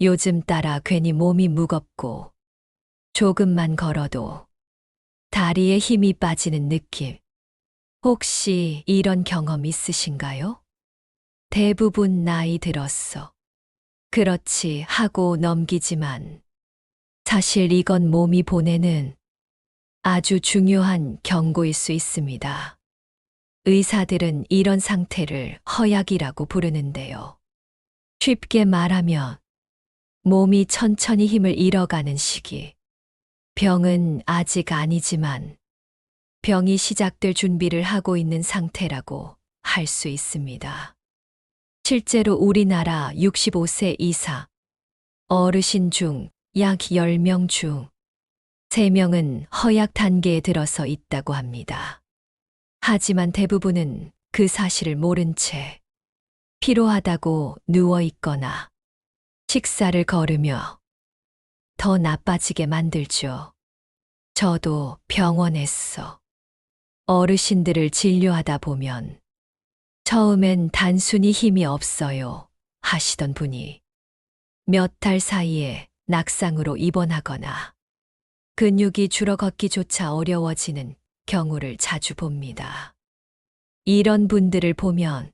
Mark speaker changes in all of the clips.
Speaker 1: 요즘 따라 괜히 몸이 무겁고 조금만 걸어도 다리에 힘이 빠지는 느낌. 혹시 이런 경험 있으신가요? 대부분 나이 들었어. 그렇지 하고 넘기지만 사실 이건 몸이 보내는 아주 중요한 경고일 수 있습니다. 의사들은 이런 상태를 허약이라고 부르는데요. 쉽게 말하면 몸이 천천히 힘을 잃어가는 시기. 병은 아직 아니지만 병이 시작될 준비를 하고 있는 상태라고 할 수 있습니다. 실제로 우리나라 65세 이상 어르신 중 약 10명 중 3명은 허약 단계에 들어서 있다고 합니다. 하지만 대부분은 그 사실을 모른 채 피로하다고 누워 있거나 식사를 거르며 더 나빠지게 만들죠. 저도 병원에서 어르신들을 진료하다 보면 처음엔 단순히 힘이 없어요 하시던 분이 몇 달 사이에 낙상으로 입원하거나 근육이 줄어 걷기조차 어려워지는 경우를 자주 봅니다. 이런 분들을 보면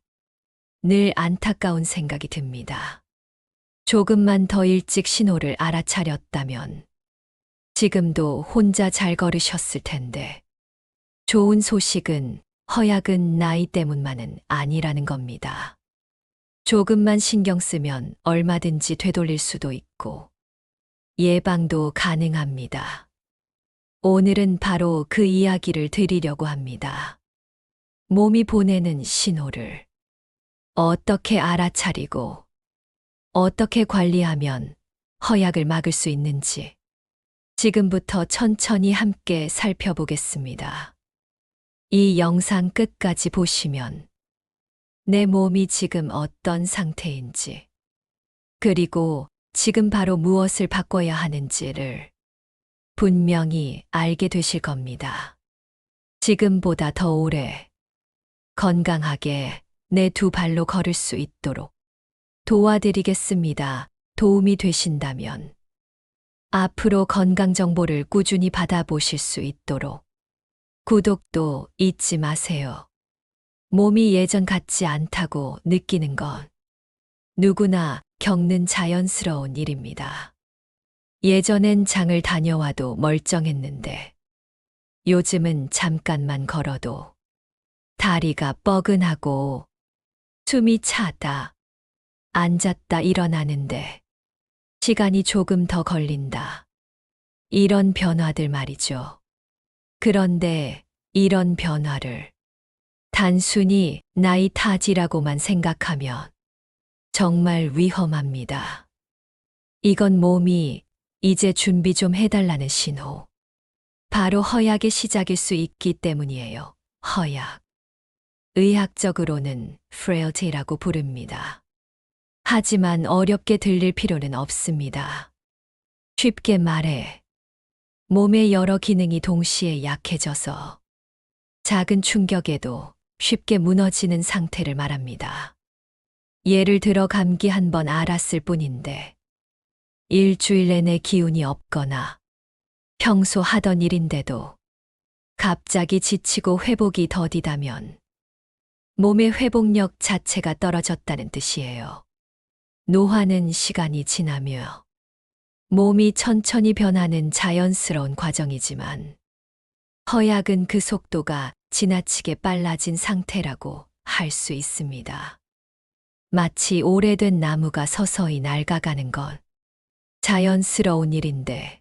Speaker 1: 늘 안타까운 생각이 듭니다. 조금만 더 일찍 신호를 알아차렸다면 지금도 혼자 잘 걸으셨을 텐데. 좋은 소식은 허약은 나이 때문만은 아니라는 겁니다. 조금만 신경 쓰면 얼마든지 되돌릴 수도 있고 예방도 가능합니다. 오늘은 바로 그 이야기를 드리려고 합니다. 몸이 보내는 신호를 어떻게 알아차리고 어떻게 관리하면 허약을 막을 수 있는지 지금부터 천천히 함께 살펴보겠습니다. 이 영상 끝까지 보시면 내 몸이 지금 어떤 상태인지, 그리고 지금 바로 무엇을 바꿔야 하는지를 분명히 알게 되실 겁니다. 지금보다 더 오래 건강하게 내 두 발로 걸을 수 있도록 도와드리겠습니다. 도움이 되신다면 앞으로 건강 정보를 꾸준히 받아보실 수 있도록 구독도 잊지 마세요. 몸이 예전 같지 않다고 느끼는 건 누구나 겪는 자연스러운 일입니다. 예전엔 장을 다녀와도 멀쩡했는데 요즘은 잠깐만 걸어도 다리가 뻐근하고 숨이 차다, 앉았다 일어나는데 시간이 조금 더 걸린다. 이런 변화들 말이죠. 그런데 이런 변화를 단순히 나이 탓이라고만 생각하면 정말 위험합니다. 이건 몸이 이제 준비 좀 해달라는 신호. 바로 허약의 시작일 수 있기 때문이에요. 허약. 의학적으로는 frailty라고 부릅니다. 하지만 어렵게 들릴 필요는 없습니다. 쉽게 말해, 몸의 여러 기능이 동시에 약해져서 작은 충격에도 쉽게 무너지는 상태를 말합니다. 예를 들어 감기 한 번 앓았을 뿐인데 일주일 내내 기운이 없거나 평소 하던 일인데도 갑자기 지치고 회복이 더디다면 몸의 회복력 자체가 떨어졌다는 뜻이에요. 노화는 시간이 지나며 몸이 천천히 변하는 자연스러운 과정이지만 허약은 그 속도가 지나치게 빨라진 상태라고 할 수 있습니다. 마치 오래된 나무가 서서히 낡아가는 건 자연스러운 일인데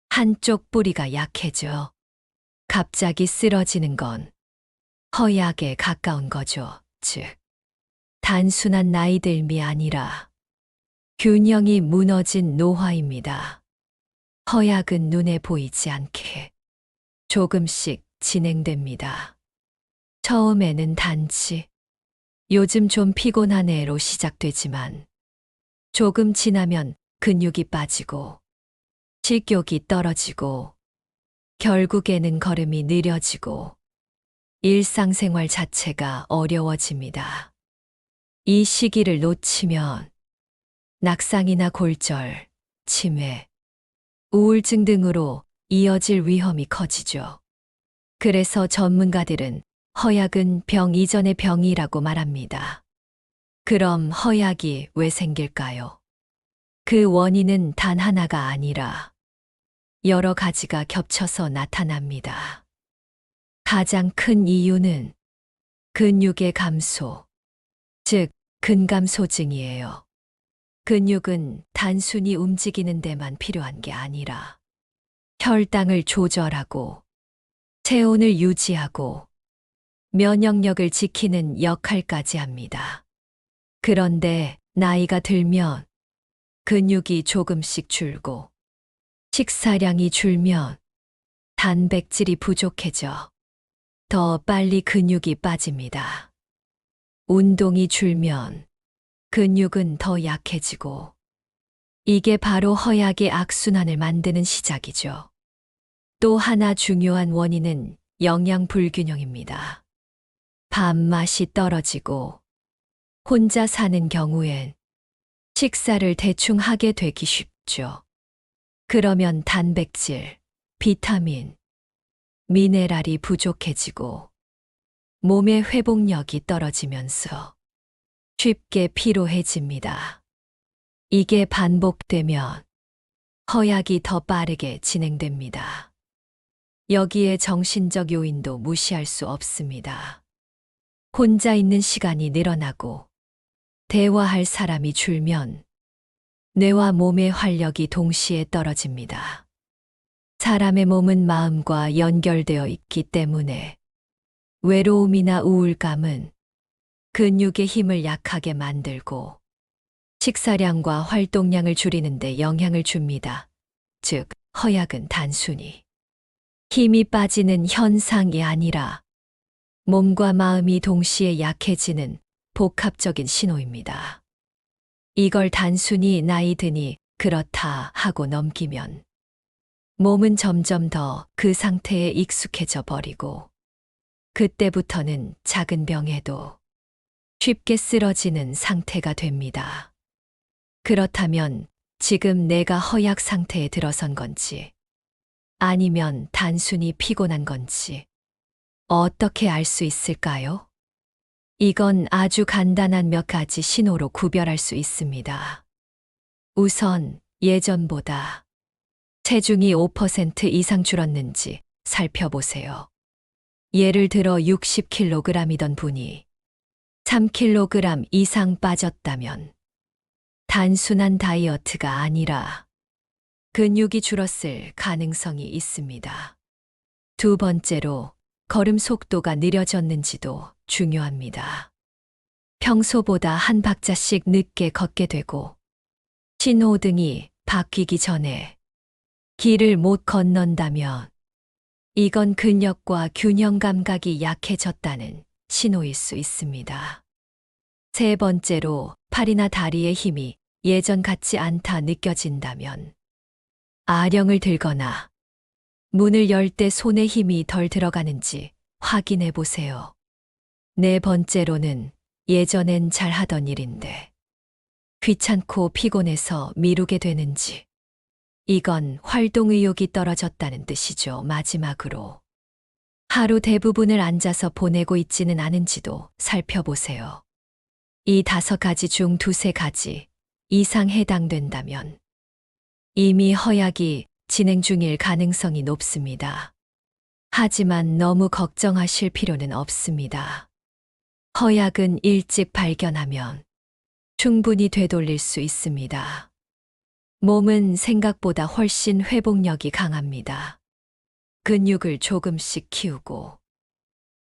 Speaker 1: 한쪽 뿌리가 약해져 갑자기 쓰러지는 건 허약에 가까운 거죠. 즉, 단순한 나이 듦이 아니라 균형이 무너진 노화입니다. 허약은 눈에 보이지 않게 조금씩 진행됩니다. 처음에는 단지 요즘 좀 피곤하네로 시작되지만 조금 지나면 근육이 빠지고 식욕이 떨어지고 결국에는 걸음이 느려지고 일상생활 자체가 어려워집니다. 이 시기를 놓치면 낙상이나 골절, 치매, 우울증 등으로 이어질 위험이 커지죠. 그래서 전문가들은 허약은 병 이전의 병이라고 말합니다. 그럼 허약이 왜 생길까요? 그 원인은 단 하나가 아니라 여러 가지가 겹쳐서 나타납니다. 가장 큰 이유는 근육의 감소, 즉 근감소증이에요. 근육은 단순히 움직이는 데만 필요한 게 아니라 혈당을 조절하고 체온을 유지하고 면역력을 지키는 역할까지 합니다. 그런데 나이가 들면 근육이 조금씩 줄고 식사량이 줄면 단백질이 부족해져 더 빨리 근육이 빠집니다. 운동이 줄면 근육은 더 약해지고 이게 바로 허약의 악순환을 만드는 시작이죠. 또 하나 중요한 원인은 영양 불균형입니다. 밥맛이 떨어지고 혼자 사는 경우엔 식사를 대충 하게 되기 쉽죠. 그러면 단백질, 비타민, 미네랄이 부족해지고 몸의 회복력이 떨어지면서 쉽게 피로해집니다. 이게 반복되면 허약이 더 빠르게 진행됩니다. 여기에 정신적 요인도 무시할 수 없습니다. 혼자 있는 시간이 늘어나고 대화할 사람이 줄면 뇌와 몸의 활력이 동시에 떨어집니다. 사람의 몸은 마음과 연결되어 있기 때문에 외로움이나 우울감은 근육의 힘을 약하게 만들고 식사량과 활동량을 줄이는 데 영향을 줍니다. 즉, 허약은 단순히 힘이 빠지는 현상이 아니라 몸과 마음이 동시에 약해지는 복합적인 신호입니다. 이걸 단순히 나이 드니 그렇다 하고 넘기면 몸은 점점 더 그 상태에 익숙해져 버리고 그때부터는 작은 병에도 쉽게 쓰러지는 상태가 됩니다. 그렇다면 지금 내가 허약 상태에 들어선 건지 아니면 단순히 피곤한 건지 어떻게 알 수 있을까요? 이건 아주 간단한 몇 가지 신호로 구별할 수 있습니다. 우선 예전보다 체중이 5% 이상 줄었는지 살펴보세요. 예를 들어 60kg이던 분이 3kg 이상 빠졌다면 단순한 다이어트가 아니라 근육이 줄었을 가능성이 있습니다. 두 번째로 걸음 속도가 느려졌는지도 중요합니다. 평소보다 한 박자씩 늦게 걷게 되고 신호등이 바뀌기 전에 길을 못 건넌다면 이건 근력과 균형 감각이 약해졌다는 신호일 수 있습니다. 세 번째로 팔이나 다리의 힘이 예전 같지 않다 느껴진다면 아령을 들거나 문을 열 때 손에 힘이 덜 들어가는지 확인해 보세요. 네 번째로는 예전엔 잘 하던 일인데 귀찮고 피곤해서 미루게 되는지 이건 활동 의욕이 떨어졌다는 뜻이죠. 마지막으로 하루 대부분을 앉아서 보내고 있지는 않은지도 살펴보세요. 이 5가지 중 2~3가지 이상 해당된다면 이미 허약이 진행 중일 가능성이 높습니다. 하지만 너무 걱정하실 필요는 없습니다. 허약은 일찍 발견하면 충분히 되돌릴 수 있습니다. 몸은 생각보다 훨씬 회복력이 강합니다. 근육을 조금씩 키우고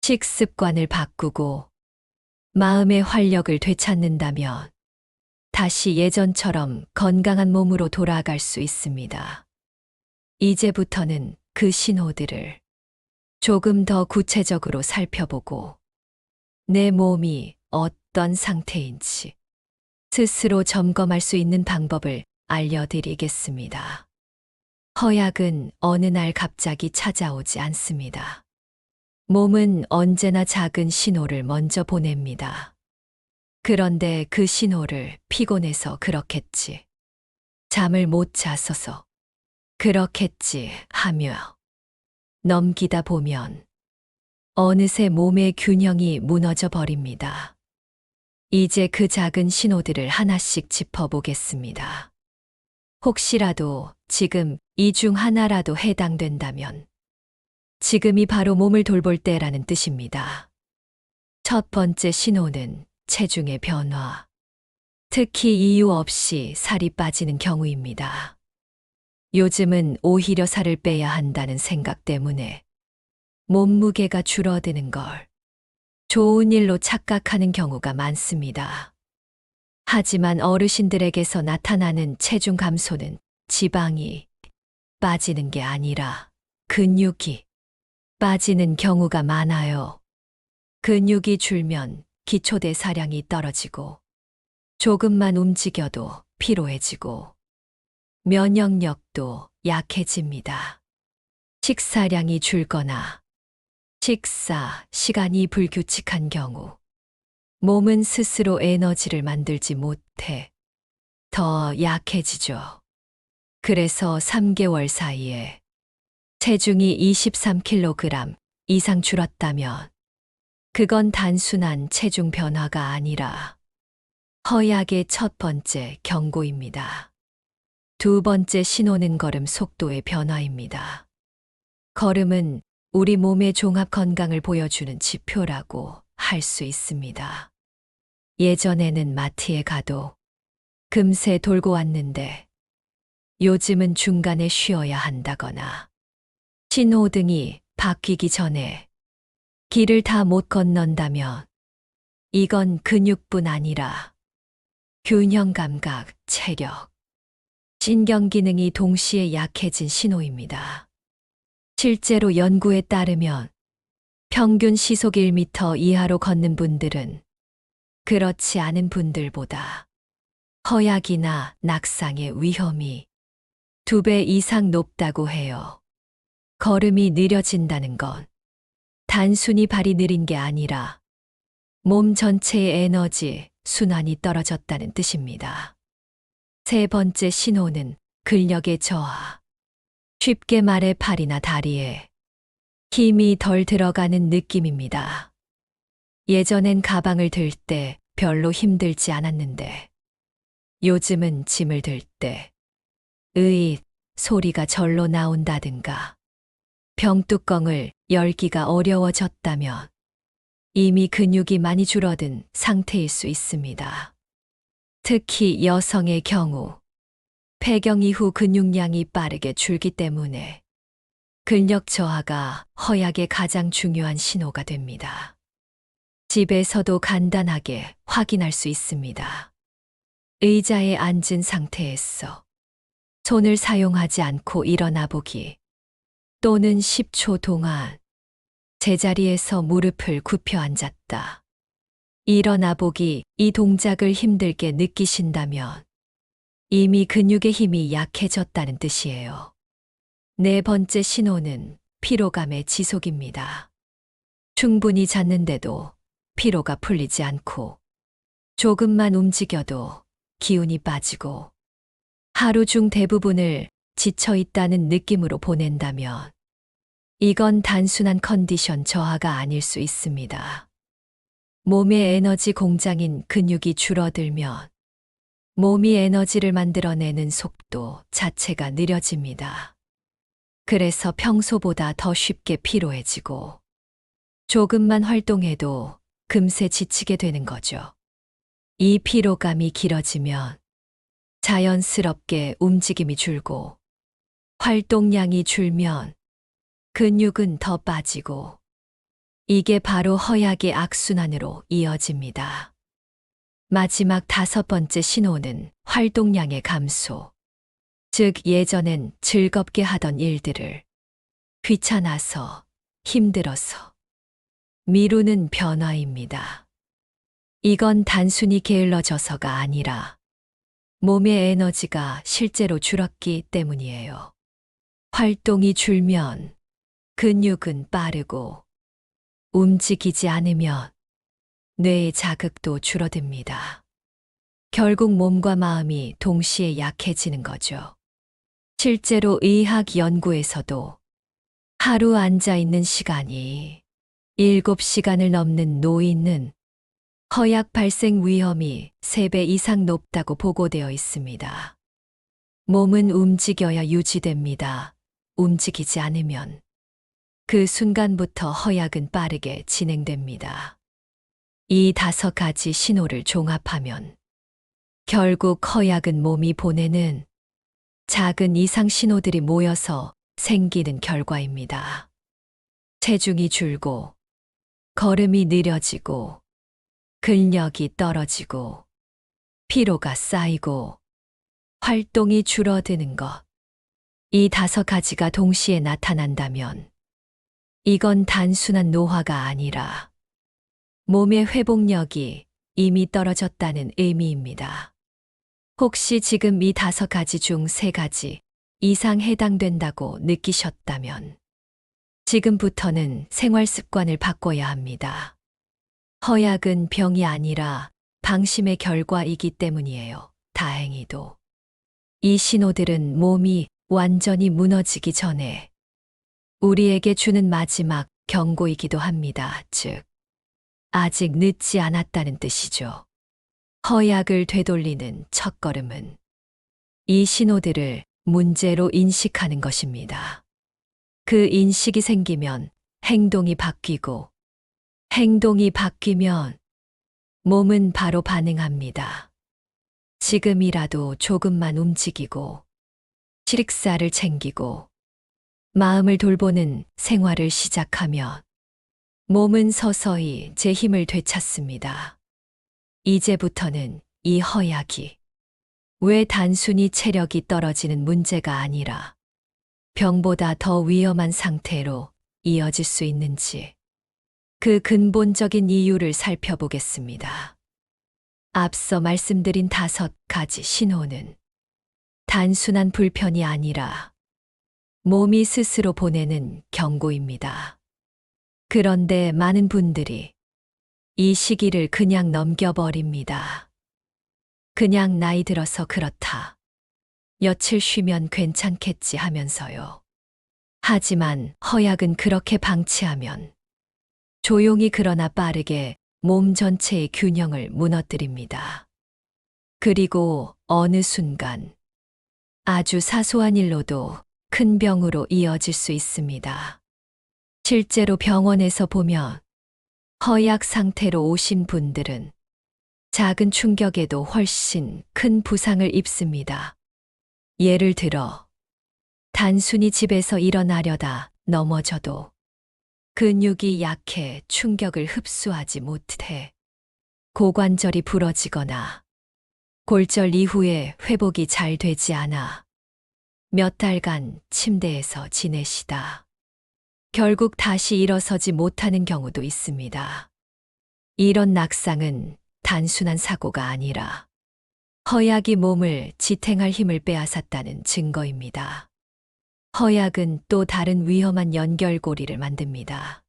Speaker 1: 식습관을 바꾸고 마음의 활력을 되찾는다면 다시 예전처럼 건강한 몸으로 돌아갈 수 있습니다. 이제부터는 그 신호들을 조금 더 구체적으로 살펴보고 내 몸이 어떤 상태인지 스스로 점검할 수 있는 방법을 알려드리겠습니다. 허약은 어느 날 갑자기 찾아오지 않습니다. 몸은 언제나 작은 신호를 먼저 보냅니다. 그런데 그 신호를 피곤해서 그렇겠지. 잠을 못 자서서 그렇겠지 하며 넘기다 보면 어느새 몸의 균형이 무너져 버립니다. 이제 그 작은 신호들을 하나씩 짚어보겠습니다. 혹시라도 지금 이 중 하나라도 해당된다면 지금이 바로 몸을 돌볼 때라는 뜻입니다. 첫 번째 신호는 체중의 변화. 특히 이유 없이 살이 빠지는 경우입니다. 요즘은 오히려 살을 빼야 한다는 생각 때문에 몸무게가 줄어드는 걸 좋은 일로 착각하는 경우가 많습니다. 하지만 어르신들에게서 나타나는 체중 감소는 지방이 빠지는 게 아니라 근육이 빠지는 경우가 많아요. 근육이 줄면 기초대사량이 떨어지고 조금만 움직여도 피로해지고 면역력도 약해집니다. 식사량이 줄거나 식사 시간이 불규칙한 경우 몸은 스스로 에너지를 만들지 못해 더 약해지죠. 그래서 3개월 사이에 체중이 23kg 이상 줄었다면 그건 단순한 체중 변화가 아니라 허약의 첫 번째 경고입니다. 두 번째 신호는 걸음 속도의 변화입니다. 걸음은 우리 몸의 종합 건강을 보여주는 지표라고 할 수 있습니다. 예전에는 마트에 가도 금세 돌고 왔는데 요즘은 중간에 쉬어야 한다거나 신호등이 바뀌기 전에 길을 다 못 건넌다면 이건 근육뿐 아니라 균형 감각, 체력, 신경 기능이 동시에 약해진 신호입니다. 실제로 연구에 따르면 평균 시속 1m 이하로 걷는 분들은 그렇지 않은 분들보다 허약이나 낙상의 위험이 2배 이상 높다고 해요. 걸음이 느려진다는 건 단순히 발이 느린 게 아니라 몸 전체의 에너지 순환이 떨어졌다는 뜻입니다. 세 번째 신호는 근력의 저하. 쉽게 말해 팔이나 다리에 힘이 덜 들어가는 느낌입니다. 예전엔 가방을 들 때 별로 힘들지 않았는데 요즘은 짐을 들 때 으잇 소리가 절로 나온다든가 병뚜껑을 열기가 어려워졌다면 이미 근육이 많이 줄어든 상태일 수 있습니다. 특히 여성의 경우 폐경 이후 근육량이 빠르게 줄기 때문에 근력 저하가 허약의 가장 중요한 신호가 됩니다. 집에서도 간단하게 확인할 수 있습니다. 의자에 앉은 상태에서 손을 사용하지 않고 일어나 보기 또는 10초 동안 제자리에서 무릎을 굽혀 앉았다. 일어나 보기 이 동작을 힘들게 느끼신다면 이미 근육의 힘이 약해졌다는 뜻이에요. 네 번째 신호는 피로감의 지속입니다. 충분히 잤는데도 피로가 풀리지 않고 조금만 움직여도 기운이 빠지고 하루 중 대부분을 지쳐 있다는 느낌으로 보낸다면 이건 단순한 컨디션 저하가 아닐 수 있습니다. 몸의 에너지 공장인 근육이 줄어들면 몸이 에너지를 만들어내는 속도 자체가 느려집니다. 그래서 평소보다 더 쉽게 피로해지고 조금만 활동해도 금세 지치게 되는 거죠. 이 피로감이 길어지면 자연스럽게 움직임이 줄고 활동량이 줄면 근육은 더 빠지고 이게 바로 허약의 악순환으로 이어집니다. 마지막 다섯 번째 신호는 활동량의 감소. 즉 예전엔 즐겁게 하던 일들을 귀찮아서 힘들어서 미루는 변화입니다. 이건 단순히 게을러져서가 아니라 몸의 에너지가 실제로 줄었기 때문이에요. 활동이 줄면 근육은 빠르고 움직이지 않으면 뇌의 자극도 줄어듭니다. 결국 몸과 마음이 동시에 약해지는 거죠. 실제로 의학 연구에서도 하루 앉아 있는 시간이 7시간을 넘는 노인은 허약 발생 위험이 3배 이상 높다고 보고되어 있습니다. 몸은 움직여야 유지됩니다. 움직이지 않으면 그 순간부터 허약은 빠르게 진행됩니다. 이 5가지 신호를 종합하면 결국 허약은 몸이 보내는 작은 이상 신호들이 모여서 생기는 결과입니다. 체중이 줄고, 걸음이 느려지고, 근력이 떨어지고, 피로가 쌓이고, 활동이 줄어드는 것. 이 5가지가 동시에 나타난다면 이건 단순한 노화가 아니라 몸의 회복력이 이미 떨어졌다는 의미입니다. 혹시 지금 이 5가지 중 3가지 이상 해당된다고 느끼셨다면 지금부터는 생활 습관을 바꿔야 합니다. 허약은 병이 아니라 방심의 결과이기 때문이에요. 다행히도. 이 신호들은 몸이 완전히 무너지기 전에 우리에게 주는 마지막 경고이기도 합니다. 즉, 아직 늦지 않았다는 뜻이죠. 허약을 되돌리는 첫걸음은 이 신호들을 문제로 인식하는 것입니다. 그 인식이 생기면 행동이 바뀌고, 행동이 바뀌면 몸은 바로 반응합니다. 지금이라도 조금만 움직이고, 식사를 챙기고, 마음을 돌보는 생활을 시작하면 몸은 서서히 제 힘을 되찾습니다. 이제부터는 이 허약이 왜 단순히 체력이 떨어지는 문제가 아니라 병보다 더 위험한 상태로 이어질 수 있는지 그 근본적인 이유를 살펴보겠습니다. 앞서 말씀드린 5가지 신호는 단순한 불편이 아니라 몸이 스스로 보내는 경고입니다. 그런데 많은 분들이 이 시기를 그냥 넘겨버립니다. 그냥 나이 들어서 그렇다. 며칠 쉬면 괜찮겠지 하면서요. 하지만 허약은 그렇게 방치하면 조용히 그러나 빠르게 몸 전체의 균형을 무너뜨립니다. 그리고 어느 순간 아주 사소한 일로도 큰 병으로 이어질 수 있습니다. 실제로 병원에서 보면 허약 상태로 오신 분들은 작은 충격에도 훨씬 큰 부상을 입습니다. 예를 들어, 단순히 집에서 일어나려다 넘어져도 근육이 약해 충격을 흡수하지 못해 고관절이 부러지거나 골절 이후에 회복이 잘 되지 않아 몇 달간 침대에서 지내시다 결국 다시 일어서지 못하는 경우도 있습니다. 이런 낙상은 단순한 사고가 아니라 허약이 몸을 지탱할 힘을 빼앗았다는 증거입니다. 허약은 또 다른 위험한 연결고리를 만듭니다.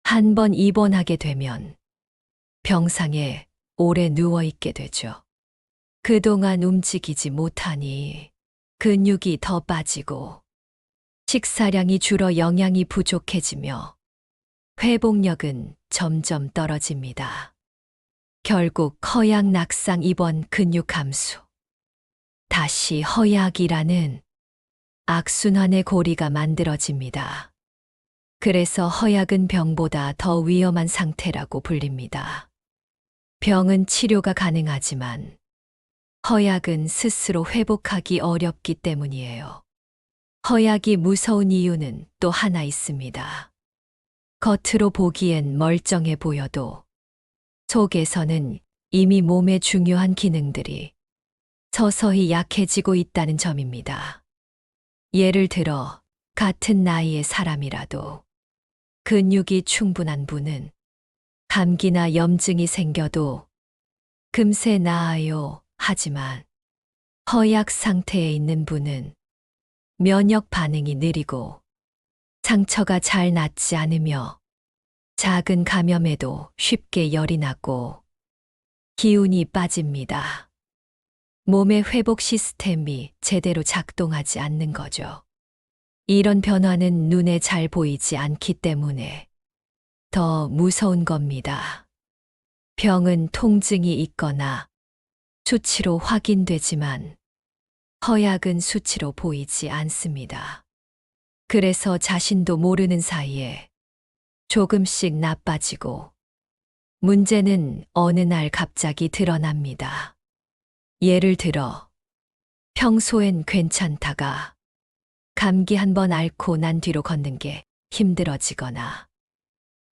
Speaker 1: 한 번 입원하게 되면 병상에 오래 누워있게 되죠. 그동안 움직이지 못하니 근육이 더 빠지고 식사량이 줄어 영양이 부족해지며 회복력은 점점 떨어집니다. 결국 허약 낙상 입원 근육 감소. 다시 허약이라는 악순환의 고리가 만들어집니다. 그래서 허약은 병보다 더 위험한 상태라고 불립니다. 병은 치료가 가능하지만 허약은 스스로 회복하기 어렵기 때문이에요. 허약이 무서운 이유는 또 하나 있습니다. 겉으로 보기엔 멀쩡해 보여도 속에서는 이미 몸의 중요한 기능들이 서서히 약해지고 있다는 점입니다. 예를 들어 같은 나이의 사람이라도 근육이 충분한 분은 감기나 염증이 생겨도 금세 나아요. 하지만 허약 상태에 있는 분은 면역 반응이 느리고 상처가 잘 낫지 않으며 작은 감염에도 쉽게 열이 나고 기운이 빠집니다. 몸의 회복 시스템이 제대로 작동하지 않는 거죠. 이런 변화는 눈에 잘 보이지 않기 때문에 더 무서운 겁니다. 병은 통증이 있거나 수치로 확인되지만 허약은 수치로 보이지 않습니다. 그래서 자신도 모르는 사이에 조금씩 나빠지고 문제는 어느 날 갑자기 드러납니다. 예를 들어 평소엔 괜찮다가 감기 한 번 앓고 난 뒤로 걷는 게 힘들어지거나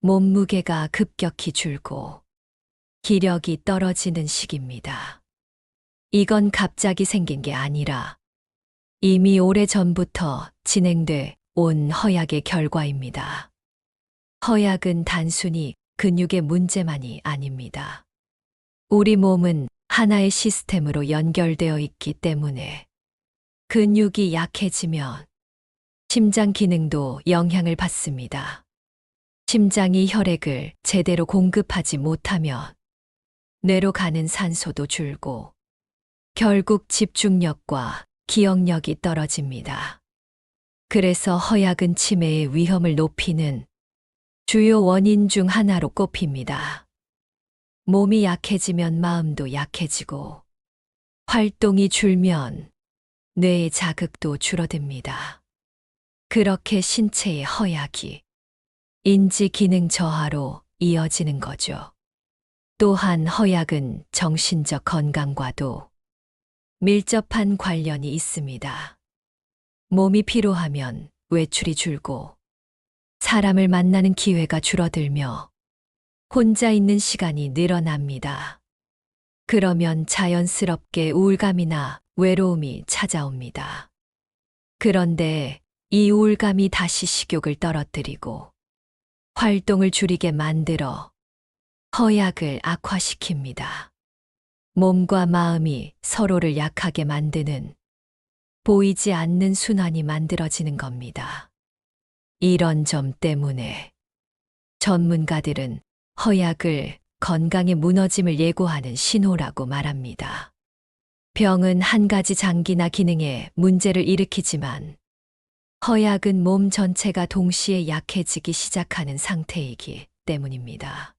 Speaker 1: 몸무게가 급격히 줄고 기력이 떨어지는 시기입니다. 이건 갑자기 생긴 게 아니라 이미 오래전부터 진행돼 온 허약의 결과입니다. 허약은 단순히 근육의 문제만이 아닙니다. 우리 몸은 하나의 시스템으로 연결되어 있기 때문에 근육이 약해지면 심장 기능도 영향을 받습니다. 심장이 혈액을 제대로 공급하지 못하면 뇌로 가는 산소도 줄고 결국 집중력과 기억력이 떨어집니다. 그래서 허약은 치매의 위험을 높이는 주요 원인 중 하나로 꼽힙니다. 몸이 약해지면 마음도 약해지고 활동이 줄면 뇌의 자극도 줄어듭니다. 그렇게 신체의 허약이 인지 기능 저하로 이어지는 거죠. 또한 허약은 정신적 건강과도 밀접한 관련이 있습니다. 몸이 피로하면 외출이 줄고 사람을 만나는 기회가 줄어들며 혼자 있는 시간이 늘어납니다. 그러면 자연스럽게 우울감이나 외로움이 찾아옵니다. 그런데 이 우울감이 다시 식욕을 떨어뜨리고 활동을 줄이게 만들어 허약을 악화시킵니다. 몸과 마음이 서로를 약하게 만드는 보이지 않는 순환이 만들어지는 겁니다. 이런 점 때문에 전문가들은 허약을 건강의 무너짐을 예고하는 신호라고 말합니다. 병은 한 가지 장기나 기능에 문제를 일으키지만 허약은 몸 전체가 동시에 약해지기 시작하는 상태이기 때문입니다.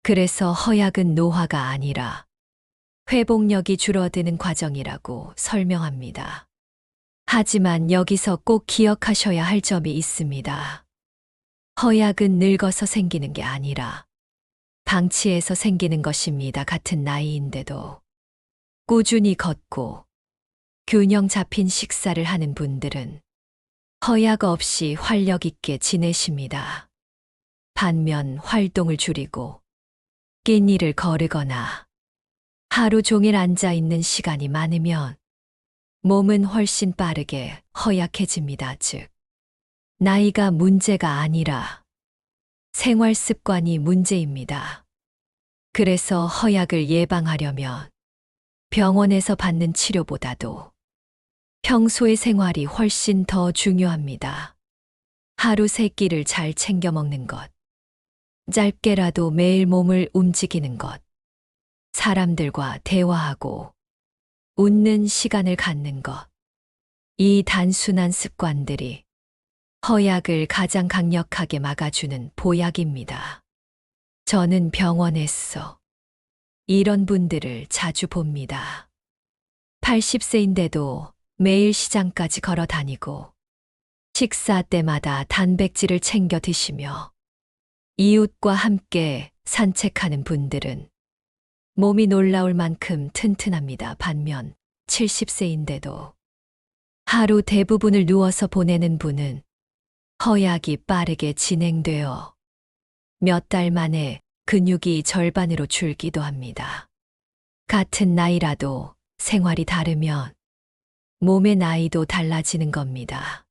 Speaker 1: 그래서 허약은 노화가 아니라 회복력이 줄어드는 과정이라고 설명합니다. 하지만 여기서 꼭 기억하셔야 할 점이 있습니다. 허약은 늙어서 생기는 게 아니라 방치해서 생기는 것입니다. 같은 나이인데도 꾸준히 걷고 균형 잡힌 식사를 하는 분들은 허약 없이 활력 있게 지내십니다. 반면 활동을 줄이고 낀 일을 거르거나 하루 종일 앉아 있는 시간이 많으면 몸은 훨씬 빠르게 허약해집니다. 즉, 나이가 문제가 아니라 생활 습관이 문제입니다. 그래서 허약을 예방하려면 병원에서 받는 치료보다도 평소의 생활이 훨씬 더 중요합니다. 하루 3끼를 잘 챙겨 먹는 것, 짧게라도 매일 몸을 움직이는 것, 사람들과 대화하고 웃는 시간을 갖는 것. 이 단순한 습관들이 허약을 가장 강력하게 막아주는 보약입니다. 저는 병원에서 이런 분들을 자주 봅니다. 80세인데도 매일 시장까지 걸어 다니고 식사 때마다 단백질을 챙겨 드시며 이웃과 함께 산책하는 분들은 몸이 놀라울 만큼 튼튼합니다. 반면 70세인데도 하루 대부분을 누워서 보내는 분은 허약이 빠르게 진행되어 몇 달 만에 근육이 절반으로 줄기도 합니다. 같은 나이라도 생활이 다르면 몸의 나이도 달라지는 겁니다.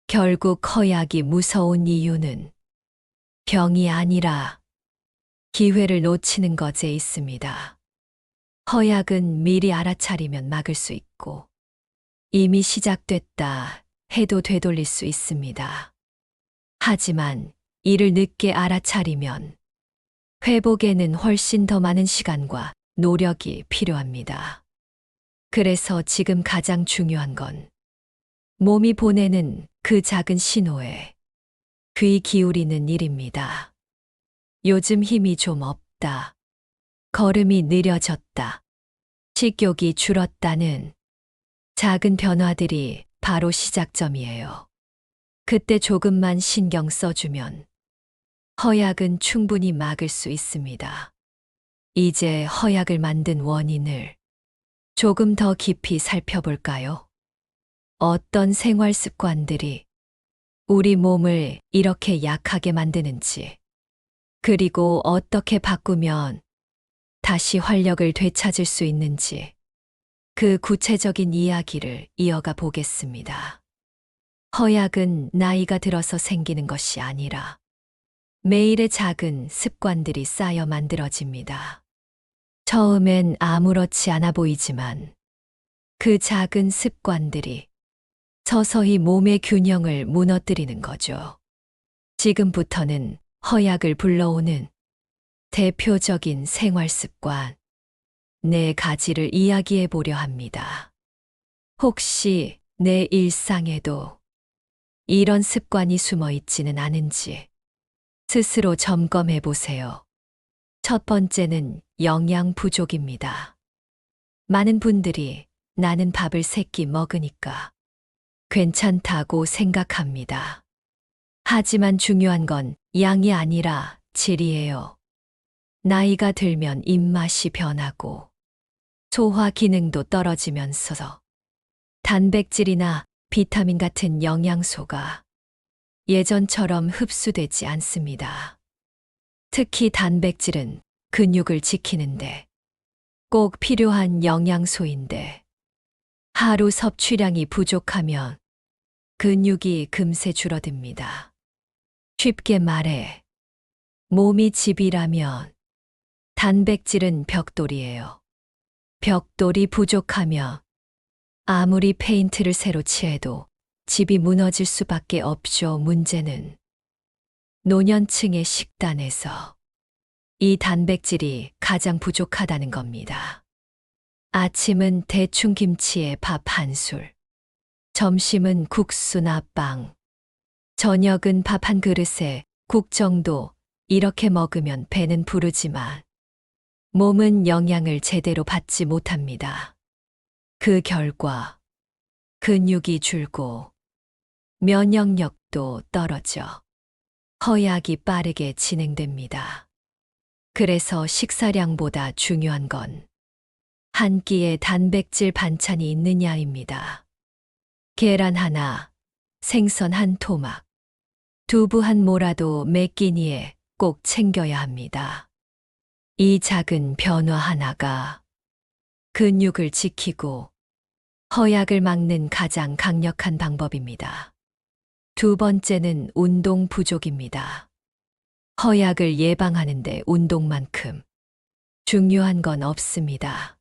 Speaker 1: 결국 허약이 무서운 이유는 병이 아니라 기회를 놓치는 것에 있습니다. 허약은 미리 알아차리면 막을 수 있고 이미 시작됐다 해도 되돌릴 수 있습니다. 하지만 이를 늦게 알아차리면 회복에는 훨씬 더 많은 시간과 노력이 필요합니다. 그래서 지금 가장 중요한 건 몸이 보내는 그 작은 신호에 귀 기울이는 일입니다. 요즘 힘이 좀 없다. 걸음이 느려졌다. 식욕이 줄었다는 작은 변화들이 바로 시작점이에요. 그때 조금만 신경 써주면 허약은 충분히 막을 수 있습니다. 이제 허약을 만든 원인을 조금 더 깊이 살펴볼까요? 어떤 생활 습관들이 우리 몸을 이렇게 약하게 만드는지, 그리고 어떻게 바꾸면 다시 활력을 되찾을 수 있는지, 그 구체적인 이야기를 이어가 보겠습니다. 허약은 나이가 들어서 생기는 것이 아니라 매일의 작은 습관들이 쌓여 만들어집니다. 처음엔 아무렇지 않아 보이지만 그 작은 습관들이 서서히 몸의 균형을 무너뜨리는 거죠. 지금부터는 허약을 불러오는 대표적인 생활 습관, 네 가지를 이야기해 보려 합니다. 혹시 내 일상에도 이런 습관이 숨어 있지는 않은지 스스로 점검해 보세요. 첫 번째는 영양 부족입니다. 많은 분들이 나는 밥을 3끼 먹으니까 괜찮다고 생각합니다. 하지만 중요한 건 양이 아니라 질이에요. 나이가 들면 입맛이 변하고 소화 기능도 떨어지면서 단백질이나 비타민 같은 영양소가 예전처럼 흡수되지 않습니다. 특히 단백질은 근육을 지키는데 꼭 필요한 영양소인데 하루 섭취량이 부족하면 근육이 금세 줄어듭니다. 쉽게 말해 몸이 집이라면 단백질은 벽돌이에요. 벽돌이 부족하면 아무리 페인트를 새로 칠해도 집이 무너질 수밖에 없죠. 문제는 노년층의 식단에서 이 단백질이 가장 부족하다는 겁니다. 아침은 대충 김치에 밥 한 술, 점심은 국수나 빵, 저녁은 밥 한 그릇에 국 정도 이렇게 먹으면 배는 부르지만 몸은 영양을 제대로 받지 못합니다. 그 결과 근육이 줄고 면역력도 떨어져 허약이 빠르게 진행됩니다. 그래서 식사량보다 중요한 건 한 끼에 단백질 반찬이 있느냐입니다. 계란 하나, 생선 한 토막, 두부 한 모라도 매 끼니에 꼭 챙겨야 합니다. 이 작은 변화 하나가 근육을 지키고 허약을 막는 가장 강력한 방법입니다. 두 번째는 운동 부족입니다. 허약을 예방하는데 운동만큼 중요한 건 없습니다.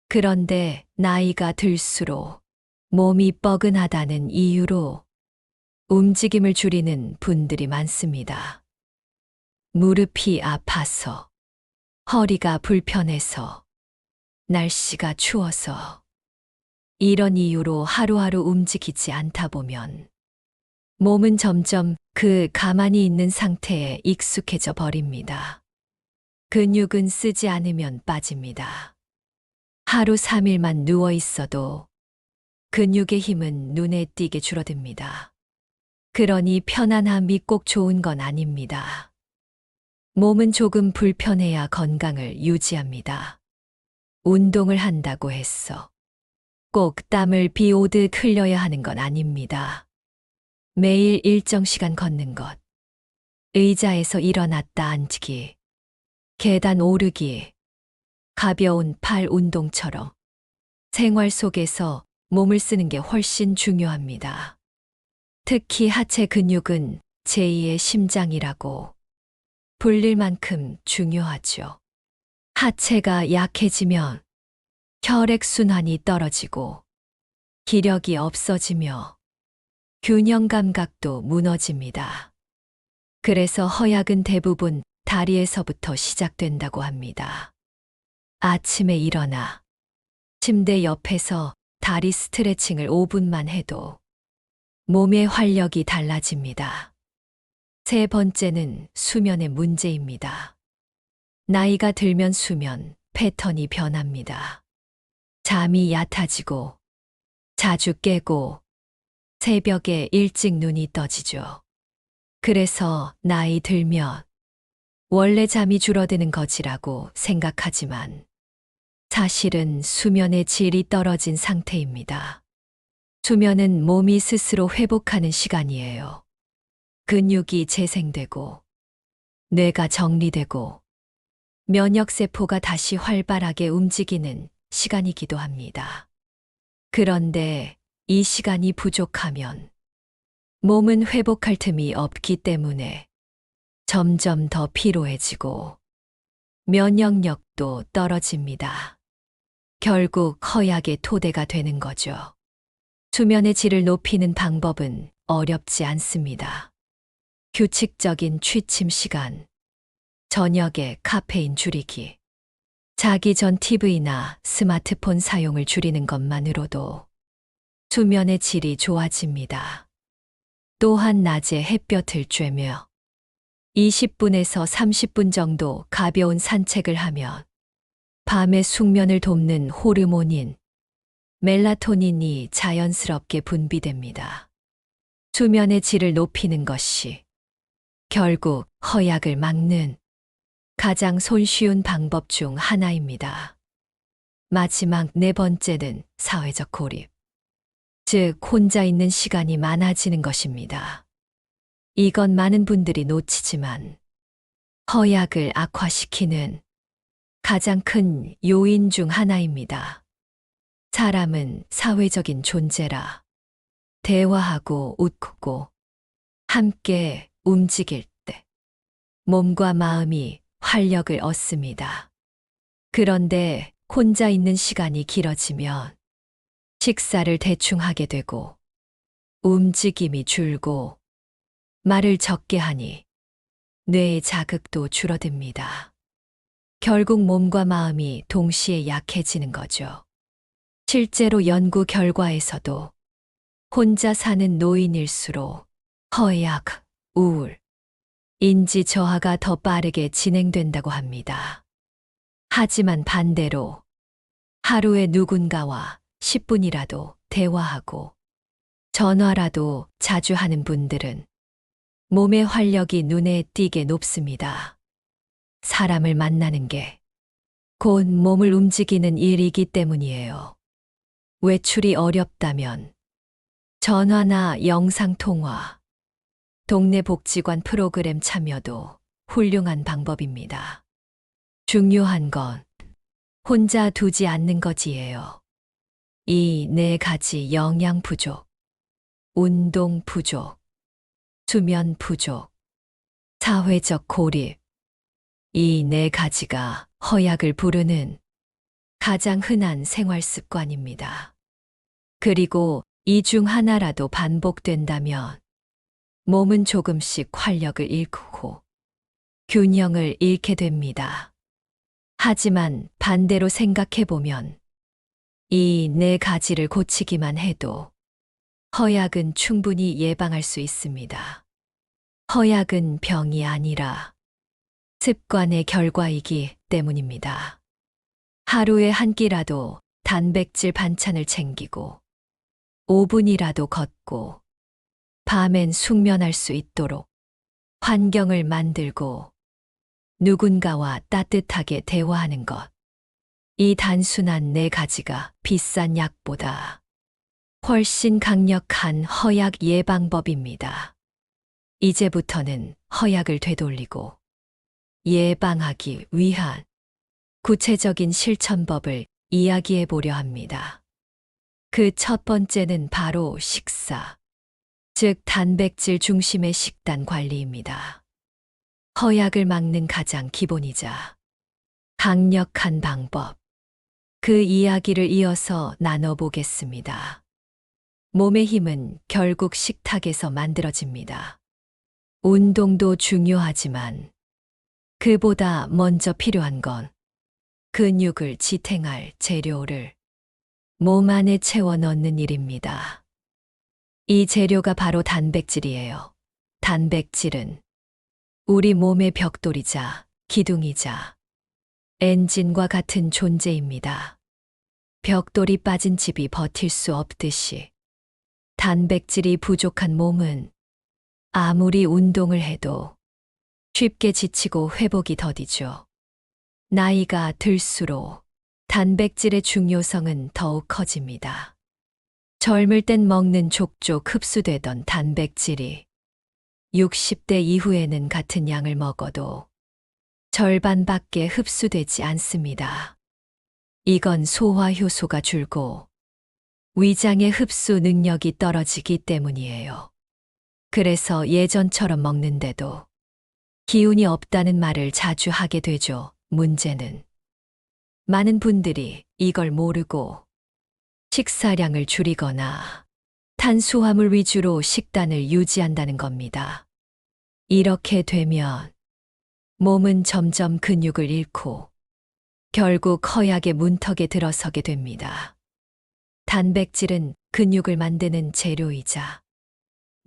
Speaker 1: 그런데 나이가 들수록 몸이 뻐근하다는 이유로 움직임을 줄이는 분들이 많습니다. 무릎이 아파서, 허리가 불편해서, 날씨가 추워서, 이런 이유로 하루하루 움직이지 않다 보면 몸은 점점 그 가만히 있는 상태에 익숙해져 버립니다. 근육은 쓰지 않으면 빠집니다. 하루 3일만 누워 있어도 근육의 힘은 눈에 띄게 줄어듭니다. 그러니 편안함이 꼭 좋은 건 아닙니다. 몸은 조금 불편해야 건강을 유지합니다. 운동을 한다고 해서 꼭 땀을 비 오듯 흘려야 하는 건 아닙니다. 매일 일정 시간 걷는 것, 의자에서 일어났다 앉기, 계단 오르기, 가벼운 팔 운동처럼 생활 속에서 몸을 쓰는 게 훨씬 중요합니다. 특히 하체 근육은 제2의 심장이라고 불릴 만큼 중요하죠. 하체가 약해지면 혈액순환이 떨어지고 기력이 없어지며 균형 감각도 무너집니다. 그래서 허약은 대부분 다리에서부터 시작된다고 합니다. 아침에 일어나 침대 옆에서 다리 스트레칭을 5분만 해도 몸의 활력이 달라집니다. 세 번째는 수면의 문제입니다. 나이가 들면 수면 패턴이 변합니다. 잠이 얕아지고 자주 깨고 새벽에 일찍 눈이 떠지죠. 그래서 나이 들면 원래 잠이 줄어드는 것이라고 생각하지만 사실은 수면의 질이 떨어진 상태입니다. 수면은 몸이 스스로 회복하는 시간이에요. 근육이 재생되고 뇌가 정리되고 면역세포가 다시 활발하게 움직이는 시간이기도 합니다. 그런데 이 시간이 부족하면 몸은 회복할 틈이 없기 때문에 점점 더 피로해지고 면역력도 떨어집니다. 결국 허약의 토대가 되는 거죠. 수면의 질을 높이는 방법은 어렵지 않습니다. 규칙적인 취침 시간, 저녁에 카페인 줄이기, 자기 전 TV나 스마트폰 사용을 줄이는 것만으로도 수면의 질이 좋아집니다. 또한 낮에 햇볕을 쬐며 20분에서 30분 정도 가벼운 산책을 하면 밤의 숙면을 돕는 호르몬인 멜라토닌이 자연스럽게 분비됩니다. 수면의 질을 높이는 것이 결국 허약을 막는 가장 손쉬운 방법 중 하나입니다. 마지막 네 번째는 사회적 고립, 즉 혼자 있는 시간이 많아지는 것입니다. 이건 많은 분들이 놓치지만 허약을 악화시키는 가장 큰 요인 중 하나입니다. 사람은 사회적인 존재라 대화하고 웃고 함께 움직일 때 몸과 마음이 활력을 얻습니다. 그런데 혼자 있는 시간이 길어지면 식사를 대충 하게 되고 움직임이 줄고 말을 적게 하니 뇌의 자극도 줄어듭니다. 결국 몸과 마음이 동시에 약해지는 거죠. 실제로 연구 결과에서도 혼자 사는 노인일수록 허약, 우울, 인지 저하가 더 빠르게 진행된다고 합니다. 하지만 반대로 하루에 누군가와 10분이라도 대화하고 전화라도 자주 하는 분들은 몸의 활력이 눈에 띄게 높습니다. 사람을 만나는 게 곧 몸을 움직이는 일이기 때문이에요. 외출이 어렵다면 전화나 영상통화, 동네 복지관 프로그램 참여도 훌륭한 방법입니다. 중요한 건 혼자 두지 않는 것이에요. 이 네 가지 영양 부족, 운동 부족, 수면 부족, 사회적 고립, 이 네 가지가 허약을 부르는 가장 흔한 생활 습관입니다. 그리고 이 중 하나라도 반복된다면 몸은 조금씩 활력을 잃고 균형을 잃게 됩니다. 하지만 반대로 생각해보면 이 네 가지를 고치기만 해도 허약은 충분히 예방할 수 있습니다. 허약은 병이 아니라 습관의 결과이기 때문입니다. 하루에 한 끼라도 단백질 반찬을 챙기고 5분이라도 걷고 밤엔 숙면할 수 있도록 환경을 만들고 누군가와 따뜻하게 대화하는 것. 이 단순한 네 가지가 비싼 약보다 훨씬 강력한 허약 예방법입니다. 이제부터는 허약을 되돌리고 예방하기 위한 구체적인 실천법을 이야기해 보려 합니다. 그 첫 번째는 바로 식사, 즉 단백질 중심의 식단 관리입니다. 허약을 막는 가장 기본이자 강력한 방법. 그 이야기를 이어서 나눠보겠습니다. 몸의 힘은 결국 식탁에서 만들어집니다. 운동도 중요하지만 그보다 먼저 필요한 건 근육을 지탱할 재료를 몸 안에 채워 넣는 일입니다. 이 재료가 바로 단백질이에요. 단백질은 우리 몸의 벽돌이자 기둥이자 엔진과 같은 존재입니다. 벽돌이 빠진 집이 버틸 수 없듯이 단백질이 부족한 몸은 아무리 운동을 해도 쉽게 지치고 회복이 더디죠. 나이가 들수록 단백질의 중요성은 더욱 커집니다. 젊을 땐 먹는 족족 흡수되던 단백질이 60대 이후에는 같은 양을 먹어도 절반밖에 흡수되지 않습니다. 이건 소화 효소가 줄고 위장의 흡수 능력이 떨어지기 때문이에요. 그래서 예전처럼 먹는데도 기운이 없다는 말을 자주 하게 되죠. 문제는 많은 분들이 이걸 모르고 식사량을 줄이거나 탄수화물 위주로 식단을 유지한다는 겁니다. 이렇게 되면 몸은 점점 근육을 잃고 결국 허약의 문턱에 들어서게 됩니다. 단백질은 근육을 만드는 재료이자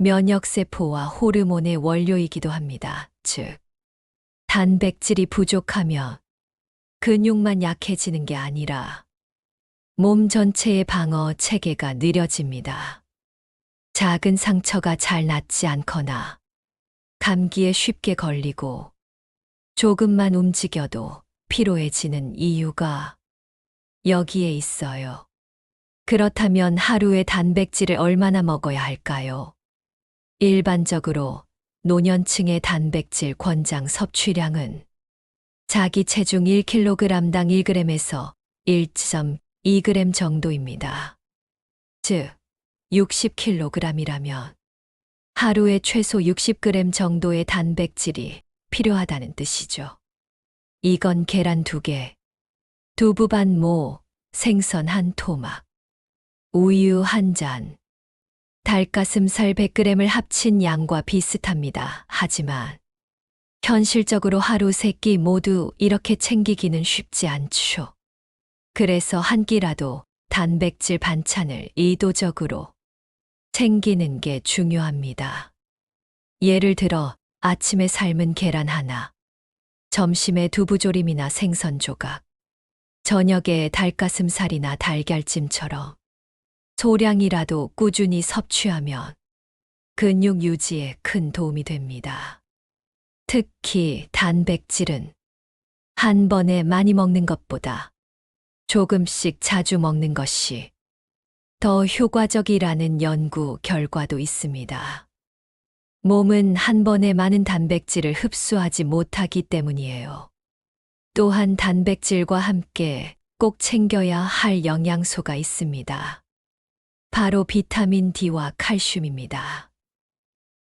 Speaker 1: 면역세포와 호르몬의 원료이기도 합니다. 즉, 단백질이 부족하면 근육만 약해지는 게 아니라 몸 전체의 방어 체계가 느려집니다. 작은 상처가 잘 낫지 않거나 감기에 쉽게 걸리고 조금만 움직여도 피로해지는 이유가 여기에 있어요. 그렇다면 하루에 단백질을 얼마나 먹어야 할까요? 일반적으로 노년층의 단백질 권장 섭취량은 자기 체중 1kg당 1g에서 1.2g 정도입니다. 즉, 60kg이라면 하루에 최소 60g 정도의 단백질이 필요하다는 뜻이죠. 이건 계란 2개, 두부 반 모, 생선 1토막, 우유 1잔, 닭가슴살 100g을 합친 양과 비슷합니다. 하지만 현실적으로 하루 3끼 모두 이렇게 챙기기는 쉽지 않죠. 그래서 한 끼라도 단백질 반찬을 의도적으로 챙기는 게 중요합니다. 예를 들어 아침에 삶은 계란 하나, 점심에 두부조림이나 생선 조각, 저녁에 닭가슴살이나 달걀찜처럼 소량이라도 꾸준히 섭취하면 근육 유지에 큰 도움이 됩니다. 특히 단백질은 한 번에 많이 먹는 것보다 조금씩 자주 먹는 것이 더 효과적이라는 연구 결과도 있습니다. 몸은 한 번에 많은 단백질을 흡수하지 못하기 때문이에요. 또한 단백질과 함께 꼭 챙겨야 할 영양소가 있습니다. 바로 비타민 D와 칼슘입니다.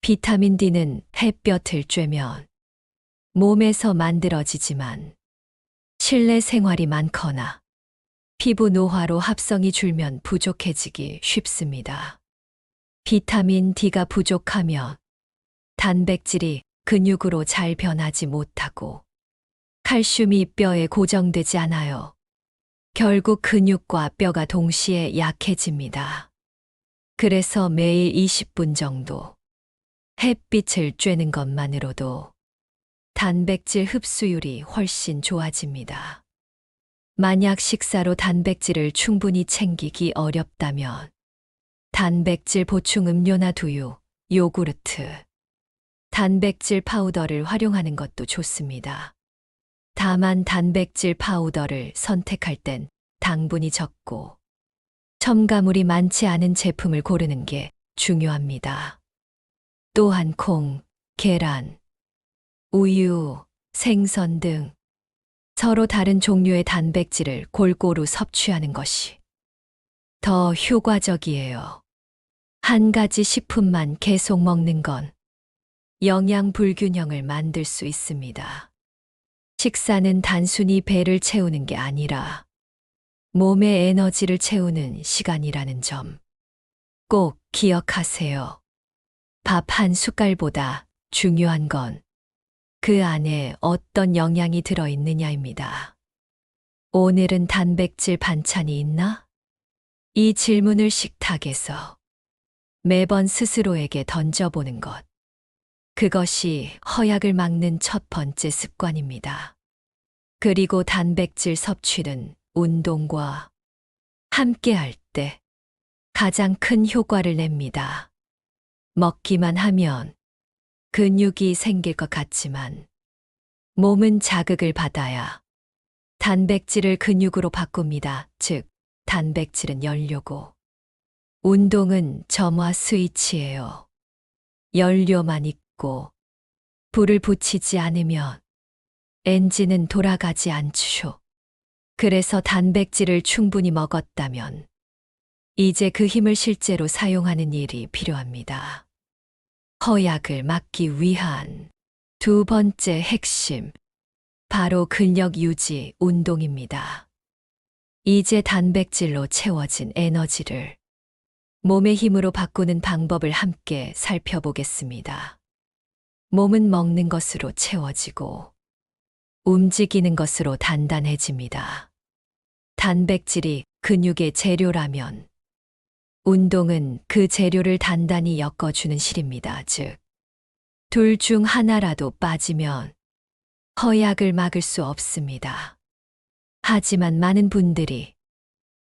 Speaker 1: 비타민 D는 햇볕을 쬐면 몸에서 만들어지지만 실내 생활이 많거나 피부 노화로 합성이 줄면 부족해지기 쉽습니다. 비타민 D가 부족하면 단백질이 근육으로 잘 변하지 못하고 칼슘이 뼈에 고정되지 않아요. 결국 근육과 뼈가 동시에 약해집니다. 그래서 매일 20분 정도 햇빛을 쬐는 것만으로도 단백질 흡수율이 훨씬 좋아집니다. 만약 식사로 단백질을 충분히 챙기기 어렵다면 단백질 보충 음료나 두유, 요구르트, 단백질 파우더를 활용하는 것도 좋습니다. 다만 단백질 파우더를 선택할 땐 당분이 적고 첨가물이 많지 않은 제품을 고르는 게 중요합니다. 또한 콩, 계란, 우유, 생선 등 서로 다른 종류의 단백질을 골고루 섭취하는 것이 더 효과적이에요. 한 가지 식품만 계속 먹는 건 영양 불균형을 만들 수 있습니다. 식사는 단순히 배를 채우는 게 아니라 몸의 에너지를 채우는 시간이라는 점 꼭 기억하세요. 밥 한 숟갈보다 중요한 건 그 안에 어떤 영양이 들어있느냐입니다. 오늘은 단백질 반찬이 있나? 이 질문을 식탁에서 매번 스스로에게 던져보는 것. 그것이 허약을 막는 첫 번째 습관입니다. 그리고 단백질 섭취는 운동과 함께할 때 가장 큰 효과를 냅니다. 먹기만 하면 근육이 생길 것 같지만 몸은 자극을 받아야 단백질을 근육으로 바꿉니다. 즉, 단백질은 연료고 운동은 점화 스위치예요. 연료만 있고 불을 붙이지 않으면 엔진은 돌아가지 않죠. 그래서 단백질을 충분히 먹었다면 이제 그 힘을 실제로 사용하는 일이 필요합니다. 허약을 막기 위한 두 번째 핵심, 바로 근력 유지 운동입니다. 이제 단백질로 채워진 에너지를 몸의 힘으로 바꾸는 방법을 함께 살펴보겠습니다. 몸은 먹는 것으로 채워지고 움직이는 것으로 단단해집니다. 단백질이 근육의 재료라면 운동은 그 재료를 단단히 엮어주는 실입니다. 즉, 둘 중 하나라도 빠지면 허약을 막을 수 없습니다. 하지만 많은 분들이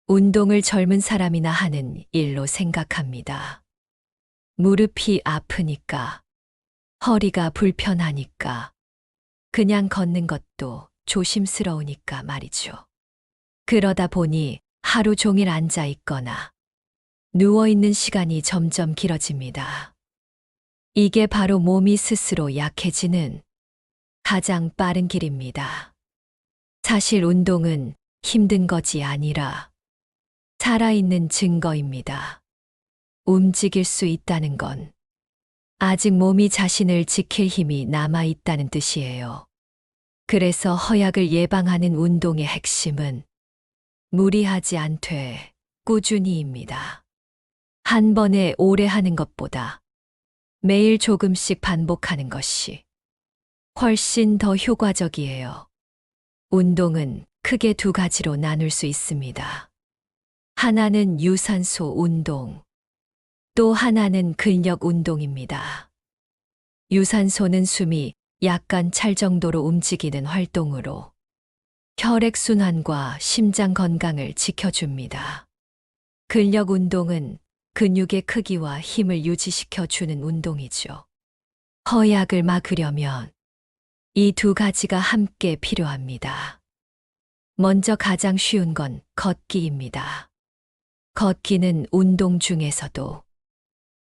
Speaker 1: 운동을 젊은 사람이나 하는 일로 생각합니다. 무릎이 아프니까, 허리가 불편하니까, 그냥 걷는 것도 조심스러우니까 말이죠. 그러다 보니 하루 종일 앉아 있거나 누워있는 시간이 점점 길어집니다. 이게 바로 몸이 스스로 약해지는 가장 빠른 길입니다. 사실 운동은 힘든 것이 아니라 살아있는 증거입니다. 움직일 수 있다는 건 아직 몸이 자신을 지킬 힘이 남아있다는 뜻이에요. 그래서 허약을 예방하는 운동의 핵심은 무리하지 않되 꾸준히입니다. 한 번에 오래 하는 것보다 매일 조금씩 반복하는 것이 훨씬 더 효과적이에요. 운동은 크게 두 가지로 나눌 수 있습니다. 하나는 유산소 운동, 또 하나는 근력 운동입니다. 유산소는 숨이 약간 찰 정도로 움직이는 활동으로 혈액순환과 심장 건강을 지켜줍니다. 근력 운동은 근육의 크기와 힘을 유지시켜 주는 운동이죠. 허약을 막으려면 이 두 가지가 함께 필요합니다. 먼저 가장 쉬운 건 걷기입니다. 걷기는 운동 중에서도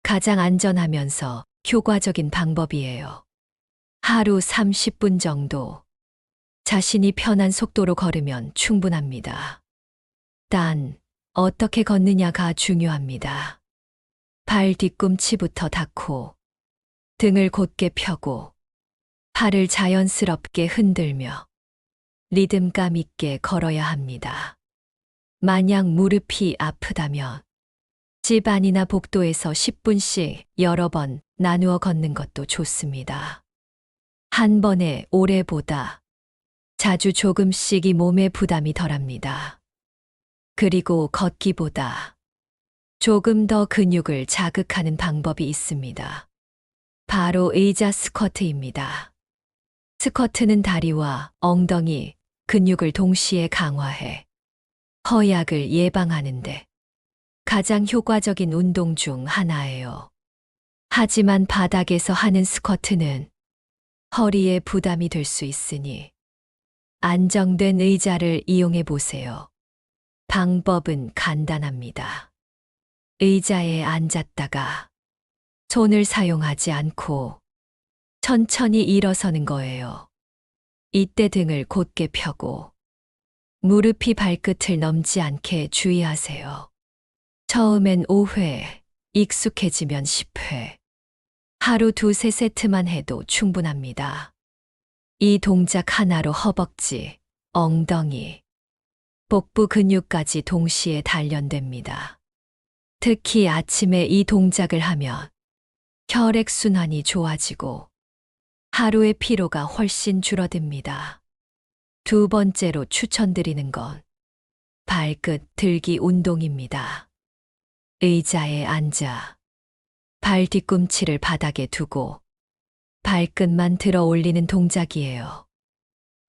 Speaker 1: 가장 안전하면서 효과적인 방법이에요. 하루 30분 정도 자신이 편한 속도로 걸으면 충분합니다. 단, 어떻게 걷느냐가 중요합니다. 발 뒤꿈치부터 닿고 등을 곧게 펴고 팔을 자연스럽게 흔들며 리듬감 있게 걸어야 합니다. 만약 무릎이 아프다면 집 안이나 복도에서 10분씩 여러 번 나누어 걷는 것도 좋습니다. 한 번에 오래보다 자주 조금씩이 몸에 부담이 덜합니다. 그리고 걷기보다 조금 더 근육을 자극하는 방법이 있습니다. 바로 의자 스쿼트입니다. 스쿼트는 다리와 엉덩이 근육을 동시에 강화해 허약을 예방하는데 가장 효과적인 운동 중 하나예요. 하지만 바닥에서 하는 스쿼트는 허리에 부담이 될 수 있으니 안정된 의자를 이용해 보세요. 방법은 간단합니다. 의자에 앉았다가 손을 사용하지 않고 천천히 일어서는 거예요. 이때 등을 곧게 펴고 무릎이 발끝을 넘지 않게 주의하세요. 처음엔 5회, 익숙해지면 10회. 하루 2-3세트만 해도 충분합니다. 이 동작 하나로 허벅지, 엉덩이, 복부 근육까지 동시에 단련됩니다. 특히 아침에 이 동작을 하면 혈액순환이 좋아지고 하루의 피로가 훨씬 줄어듭니다. 두 번째로 추천드리는 건 발끝 들기 운동입니다. 의자에 앉아 발 뒤꿈치를 바닥에 두고 발끝만 들어 올리는 동작이에요.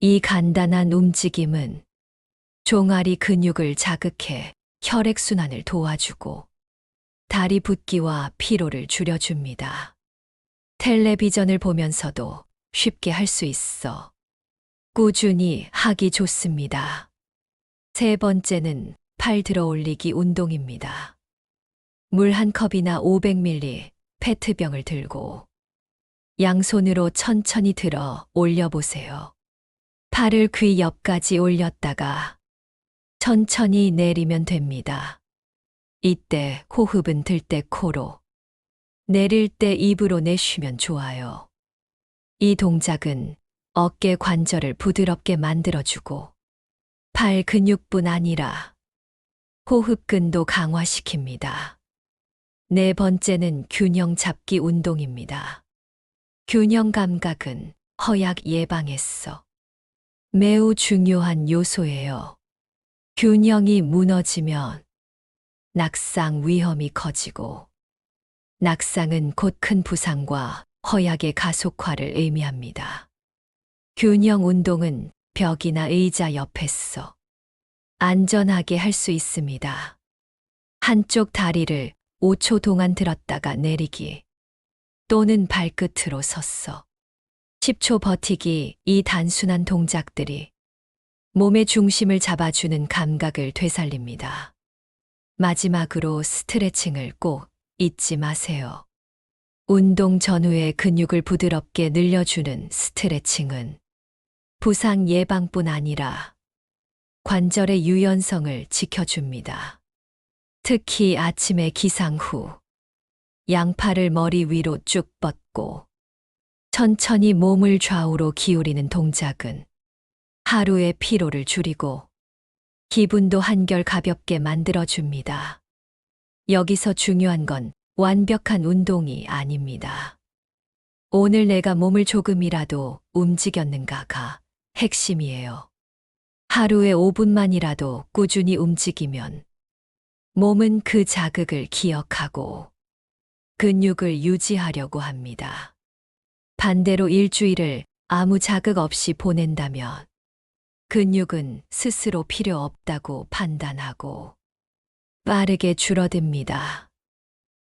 Speaker 1: 이 간단한 움직임은 종아리 근육을 자극해 혈액순환을 도와주고 다리 붓기와 피로를 줄여줍니다. 텔레비전을 보면서도 쉽게 할 수 있어 꾸준히 하기 좋습니다. 세 번째는 팔 들어 올리기 운동입니다. 물 한 컵이나 500ml 페트병을 들고 양손으로 천천히 들어 올려보세요. 팔을 귀 옆까지 올렸다가 천천히 내리면 됩니다. 이때 호흡은 들 때 코로, 내릴 때 입으로 내쉬면 좋아요. 이 동작은 어깨 관절을 부드럽게 만들어주고 팔 근육뿐 아니라 호흡근도 강화시킵니다. 네 번째는 균형 잡기 운동입니다. 균형 감각은 허약 예방에서 매우 중요한 요소예요. 균형이 무너지면 낙상 위험이 커지고 낙상은 곧 큰 부상과 허약의 가속화를 의미합니다. 균형 운동은 벽이나 의자 옆에서 안전하게 할 수 있습니다. 한쪽 다리를 5초 동안 들었다가 내리기 또는 발끝으로 섰어 10초 버티기. 이 단순한 동작들이 몸의 중심을 잡아주는 감각을 되살립니다. 마지막으로 스트레칭을 꼭 잊지 마세요. 운동 전후에 근육을 부드럽게 늘려주는 스트레칭은 부상 예방뿐 아니라 관절의 유연성을 지켜줍니다. 특히 아침에 기상 후 양팔을 머리 위로 쭉 뻗고 천천히 몸을 좌우로 기울이는 동작은 하루의 피로를 줄이고 기분도 한결 가볍게 만들어줍니다. 여기서 중요한 건 완벽한 운동이 아닙니다. 오늘 내가 몸을 조금이라도 움직였는가가 핵심이에요. 하루에 5분만이라도 꾸준히 움직이면 몸은 그 자극을 기억하고 근육을 유지하려고 합니다. 반대로 일주일을 아무 자극 없이 보낸다면 근육은 스스로 필요 없다고 판단하고 빠르게 줄어듭니다.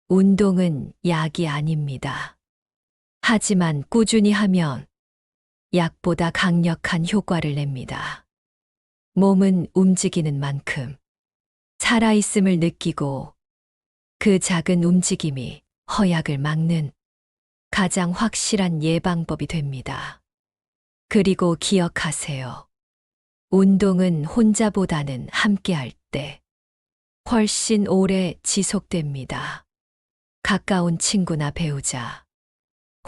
Speaker 1: 운동은 약이 아닙니다. 하지만 꾸준히 하면 약보다 강력한 효과를 냅니다. 몸은 움직이는 만큼 살아있음을 느끼고 그 작은 움직임이 허약을 막는 가장 확실한 예방법이 됩니다. 그리고 기억하세요. 운동은 혼자보다는 함께할 때 훨씬 오래 지속됩니다. 가까운 친구나 배우자,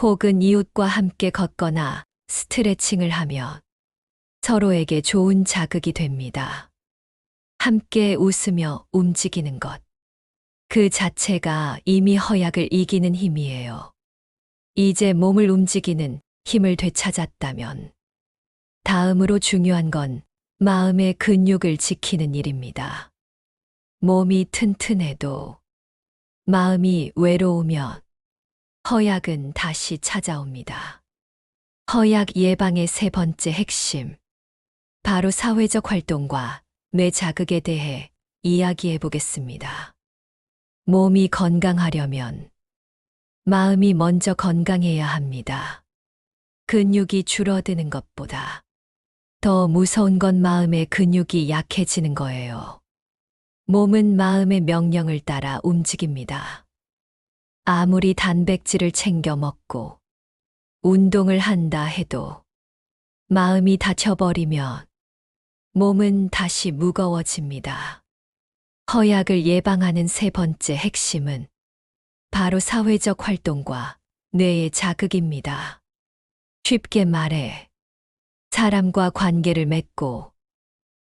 Speaker 1: 혹은 이웃과 함께 걷거나 스트레칭을 하면 서로에게 좋은 자극이 됩니다. 함께 웃으며 움직이는 것. 그 자체가 이미 허약을 이기는 힘이에요. 이제 몸을 움직이는 힘을 되찾았다면 다음으로 중요한 건 마음의 근육을 지키는 일입니다. 몸이 튼튼해도 마음이 외로우면 허약은 다시 찾아옵니다. 허약 예방의 세 번째 핵심. 바로 사회적 활동과 뇌 자극에 대해 이야기해 보겠습니다. 몸이 건강하려면 마음이 먼저 건강해야 합니다. 근육이 줄어드는 것보다 더 무서운 건 마음의 근육이 약해지는 거예요. 몸은 마음의 명령을 따라 움직입니다. 아무리 단백질을 챙겨 먹고 운동을 한다 해도 마음이 다쳐버리면 몸은 다시 무거워집니다. 허약을 예방하는 세 번째 핵심은 바로 사회적 활동과 뇌의 자극입니다. 쉽게 말해 사람과 관계를 맺고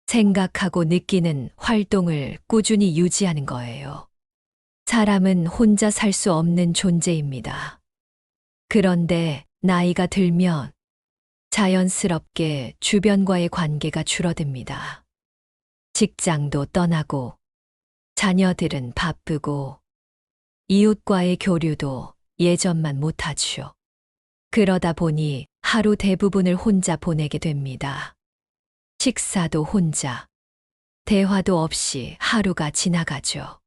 Speaker 1: 생각하고 느끼는 활동을 꾸준히 유지하는 거예요. 사람은 혼자 살 수 없는 존재입니다. 그런데 나이가 들면 자연스럽게 주변과의 관계가 줄어듭니다. 직장도 떠나고 자녀들은 바쁘고 이웃과의 교류도 예전만 못하죠. 그러다 보니 하루 대부분을 혼자 보내게 됩니다. 식사도 혼자, 대화도 없이 하루가 지나가죠.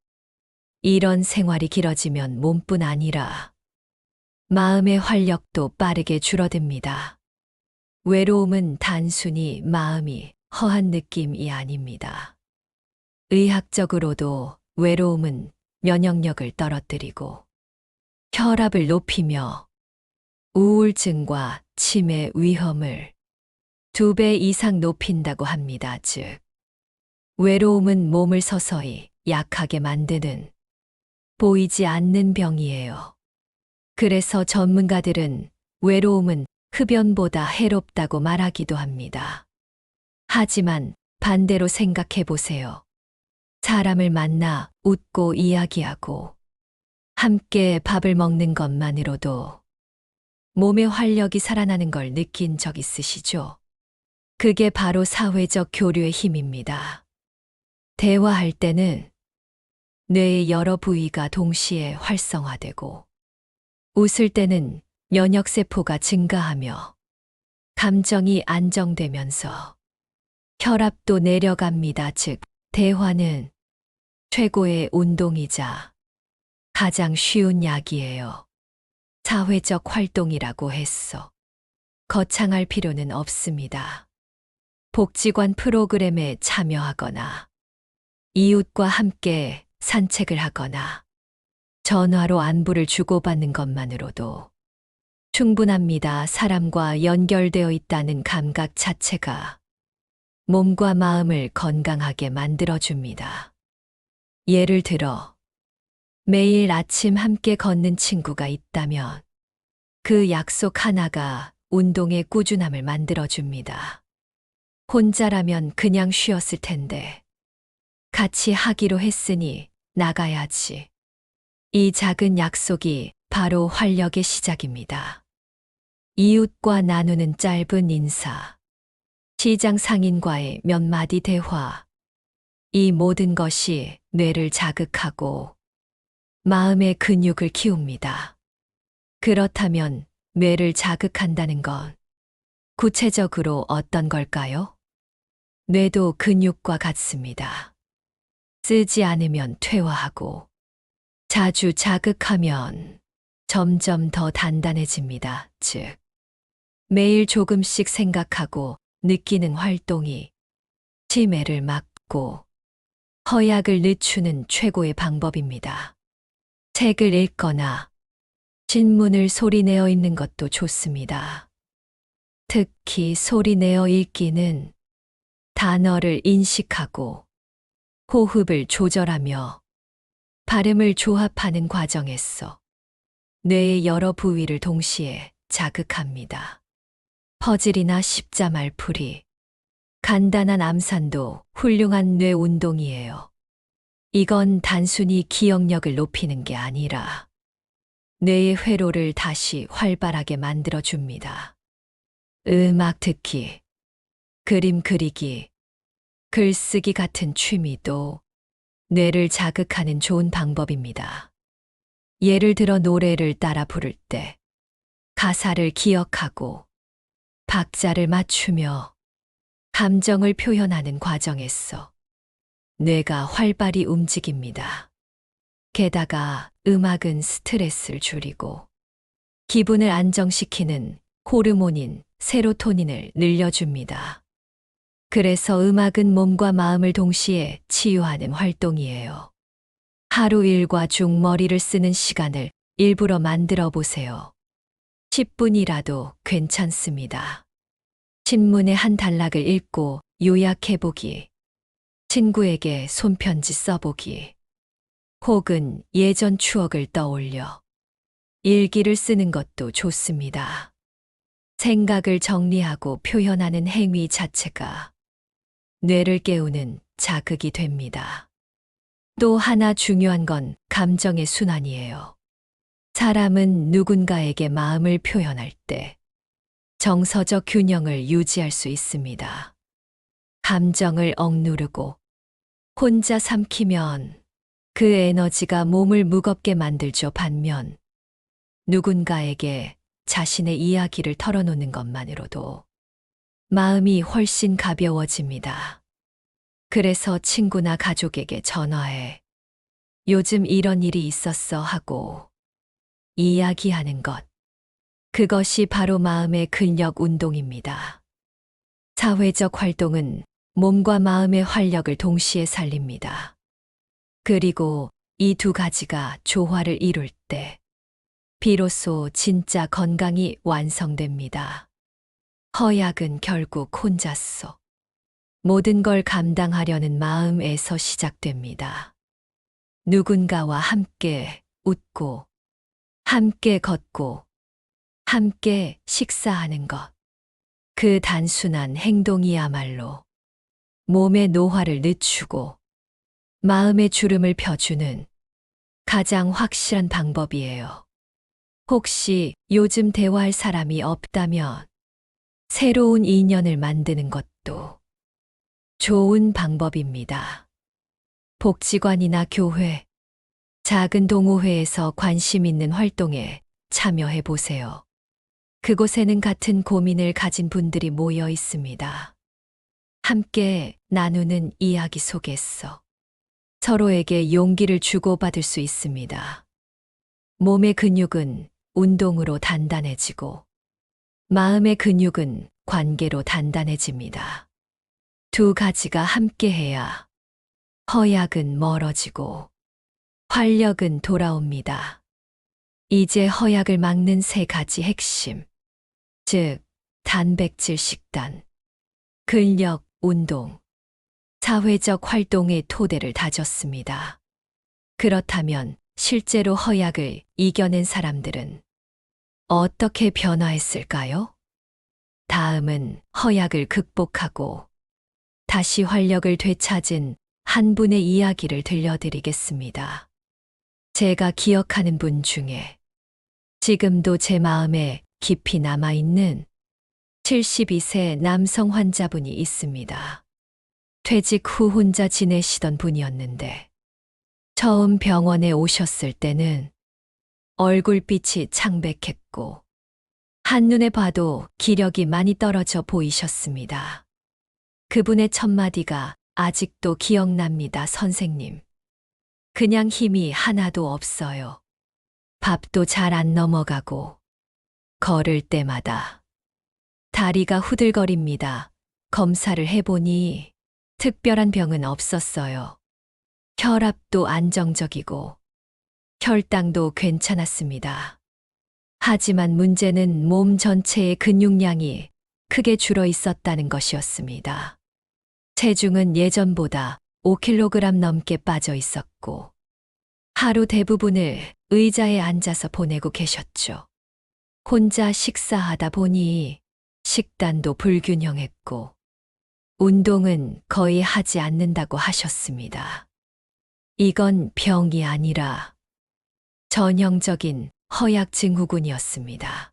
Speaker 1: 이런 생활이 길어지면 몸뿐 아니라 마음의 활력도 빠르게 줄어듭니다. 외로움은 단순히 마음이 허한 느낌이 아닙니다. 의학적으로도 외로움은 면역력을 떨어뜨리고 혈압을 높이며 우울증과 치매 위험을 2배 이상 높인다고 합니다. 즉, 외로움은 몸을 서서히 약하게 만드는 보이지 않는 병이에요. 그래서 전문가들은 외로움은 흡연보다 해롭다고 말하기도 합니다. 하지만 반대로 생각해 보세요. 사람을 만나 웃고 이야기하고 함께 밥을 먹는 것만으로도 몸의 활력이 살아나는 걸 느낀 적 있으시죠? 그게 바로 사회적 교류의 힘입니다. 대화할 때는 뇌의 여러 부위가 동시에 활성화되고 웃을 때는 면역세포가 증가하며 감정이 안정되면서 혈압도 내려갑니다. 즉, 대화는 최고의 운동이자 가장 쉬운 약이에요. 사회적 활동이라고 했어. 거창할 필요는 없습니다. 복지관 프로그램에 참여하거나 이웃과 함께 산책을 하거나 전화로 안부를 주고받는 것만으로도 충분합니다. 사람과 연결되어 있다는 감각 자체가 몸과 마음을 건강하게 만들어줍니다. 예를 들어, 매일 아침 함께 걷는 친구가 있다면 그 약속 하나가 운동의 꾸준함을 만들어줍니다. 혼자라면 그냥 쉬었을 텐데 같이 하기로 했으니 나가야지. 이 작은 약속이 바로 활력의 시작입니다. 이웃과 나누는 짧은 인사, 시장 상인과의 몇 마디 대화, 이 모든 것이 뇌를 자극하고 마음의 근육을 키웁니다. 그렇다면 뇌를 자극한다는 건 구체적으로 어떤 걸까요? 뇌도 근육과 같습니다. 쓰지 않으면 퇴화하고 자주 자극하면 점점 더 단단해집니다. 즉, 매일 조금씩 생각하고 느끼는 활동이 치매를 막고 허약을 늦추는 최고의 방법입니다. 책을 읽거나 신문을 소리내어 읽는 것도 좋습니다. 특히 소리내어 읽기는 단어를 인식하고 호흡을 조절하며 발음을 조합하는 과정에서 뇌의 여러 부위를 동시에 자극합니다. 퍼즐이나 십자말풀이, 간단한 암산도 훌륭한 뇌 운동이에요. 이건 단순히 기억력을 높이는 게 아니라 뇌의 회로를 다시 활발하게 만들어줍니다. 음악 듣기, 그림 그리기, 글쓰기 같은 취미도 뇌를 자극하는 좋은 방법입니다. 예를 들어 노래를 따라 부를 때 가사를 기억하고 박자를 맞추며 감정을 표현하는 과정에서 뇌가 활발히 움직입니다. 게다가 음악은 스트레스를 줄이고 기분을 안정시키는 호르몬인 세로토닌을 늘려줍니다. 그래서 음악은 몸과 마음을 동시에 치유하는 활동이에요. 하루 일과 중 머리를 쓰는 시간을 일부러 만들어 보세요. 10분이라도 괜찮습니다. 신문의 한 단락을 읽고 요약해보기, 친구에게 손편지 써보기, 혹은 예전 추억을 떠올려 일기를 쓰는 것도 좋습니다. 생각을 정리하고 표현하는 행위 자체가 뇌를 깨우는 자극이 됩니다. 또 하나 중요한 건 감정의 순환이에요. 사람은 누군가에게 마음을 표현할 때 정서적 균형을 유지할 수 있습니다. 감정을 억누르고 혼자 삼키면 그 에너지가 몸을 무겁게 만들죠. 반면 누군가에게 자신의 이야기를 털어놓는 것만으로도 마음이 훨씬 가벼워집니다. 그래서 친구나 가족에게 전화해 요즘 이런 일이 있었어 하고 이야기하는 것. 그것이 바로 마음의 근력 운동입니다. 사회적 활동은 몸과 마음의 활력을 동시에 살립니다. 그리고 이 두 가지가 조화를 이룰 때 비로소 진짜 건강이 완성됩니다. 허약은 결국 혼자서 모든 걸 감당하려는 마음에서 시작됩니다. 누군가와 함께 웃고, 함께 걷고, 함께 식사하는 것. 그 단순한 행동이야말로 몸의 노화를 늦추고 마음의 주름을 펴주는 가장 확실한 방법이에요. 혹시 요즘 대화할 사람이 없다면 새로운 인연을 만드는 것도 좋은 방법입니다. 복지관이나 교회, 작은 동호회에서 관심 있는 활동에 참여해 보세요. 그곳에는 같은 고민을 가진 분들이 모여 있습니다. 함께 나누는 이야기 속에서 서로에게 용기를 주고받을 수 있습니다. 몸의 근육은 운동으로 단단해지고 마음의 근육은 관계로 단단해집니다. 두 가지가 함께해야 허약은 멀어지고 활력은 돌아옵니다. 이제 허약을 막는 세 가지 핵심, 즉 단백질 식단, 근력 운동, 사회적 활동의 토대를 다졌습니다. 그렇다면 실제로 허약을 이겨낸 사람들은 어떻게 변화했을까요? 다음은 허약을 극복하고 다시 활력을 되찾은 한 분의 이야기를 들려드리겠습니다. 제가 기억하는 분 중에 지금도 제 마음에 깊이 남아있는 72세 남성 환자분이 있습니다. 퇴직 후 혼자 지내시던 분이었는데 처음 병원에 오셨을 때는 얼굴빛이 창백했고 한눈에 봐도 기력이 많이 떨어져 보이셨습니다. 그분의 첫마디가 아직도 기억납니다. 선생님. 그냥 힘이 하나도 없어요. 밥도 잘 안 넘어가고 걸을 때마다 다리가 후들거립니다. 검사를 해보니 특별한 병은 없었어요. 혈압도 안정적이고 혈당도 괜찮았습니다. 하지만 문제는 몸 전체의 근육량이 크게 줄어 있었다는 것이었습니다. 체중은 예전보다 5kg 넘게 빠져 있었고 하루 대부분을 의자에 앉아서 보내고 계셨죠. 혼자 식사하다 보니 식단도 불균형했고 운동은 거의 하지 않는다고 하셨습니다. 이건 병이 아니라 전형적인 허약 증후군이었습니다.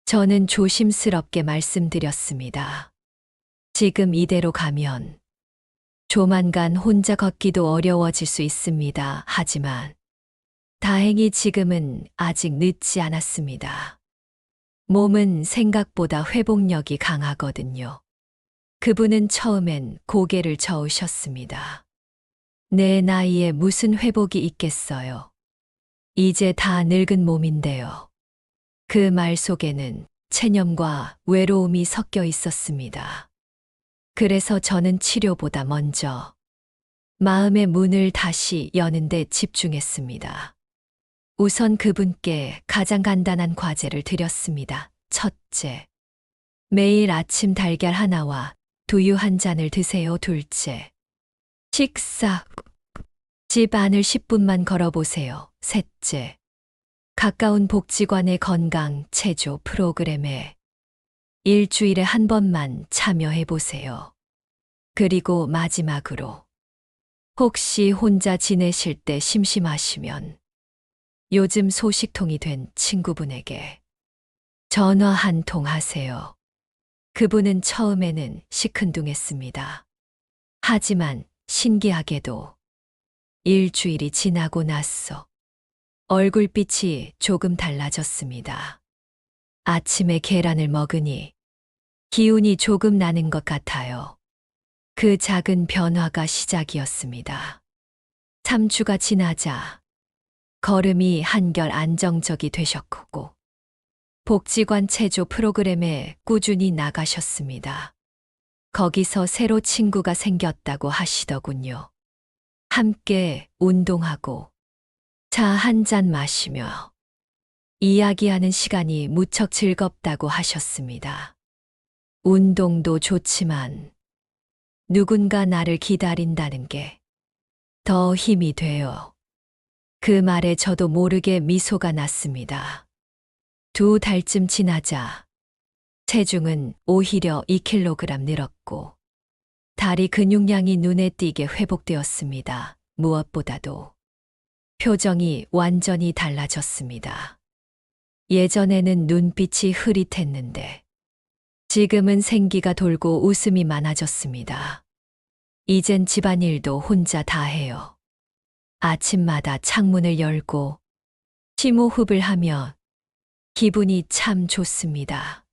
Speaker 1: 저는 조심스럽게 말씀드렸습니다. 지금 이대로 가면 조만간 혼자 걷기도 어려워질 수 있습니다. 하지만 다행히 지금은 아직 늦지 않았습니다. 몸은 생각보다 회복력이 강하거든요. 그분은 처음엔 고개를 저으셨습니다. 내 나이에 무슨 회복이 있겠어요. 이제 다 늙은 몸인데요. 그 말 속에는 체념과 외로움이 섞여 있었습니다. 그래서 저는 치료보다 먼저 마음의 문을 다시 여는 데 집중했습니다. 우선 그분께 가장 간단한 과제를 드렸습니다. 첫째, 매일 아침 달걀 하나와 두유 한 잔을 드세요. 둘째, 식사 후 집 안을 10분만 걸어보세요. 셋째, 가까운 복지관의 건강 체조 프로그램에 일주일에 한 번만 참여해 보세요. 그리고 마지막으로 혹시 혼자 지내실 때 심심하시면 요즘 소식통이 된 친구분에게 전화 한 통 하세요. 그분은 처음에는 시큰둥했습니다. 하지만 신기하게도 일주일이 지나고 나서 얼굴빛이 조금 달라졌습니다. 아침에 계란을 먹으니 기운이 조금 나는 것 같아요. 그 작은 변화가 시작이었습니다. 3주가 지나자 걸음이 한결 안정적이 되셨고 복지관 체조 프로그램에 꾸준히 나가셨습니다. 거기서 새로 친구가 생겼다고 하시더군요. 함께 운동하고 차 한 잔 마시며 이야기하는 시간이 무척 즐겁다고 하셨습니다. 운동도 좋지만 누군가 나를 기다린다는 게 더 힘이 돼요. 그 말에 저도 모르게 미소가 났습니다. 2달쯤 지나자 체중은 오히려 2kg 늘었고 다리 근육량이 눈에 띄게 회복되었습니다. 무엇보다도 표정이 완전히 달라졌습니다. 예전에는 눈빛이 흐릿했는데 지금은 생기가 돌고 웃음이 많아졌습니다. 이젠 집안일도 혼자 다 해요. 아침마다 창문을 열고 심호흡을 하며 기분이 참 좋습니다.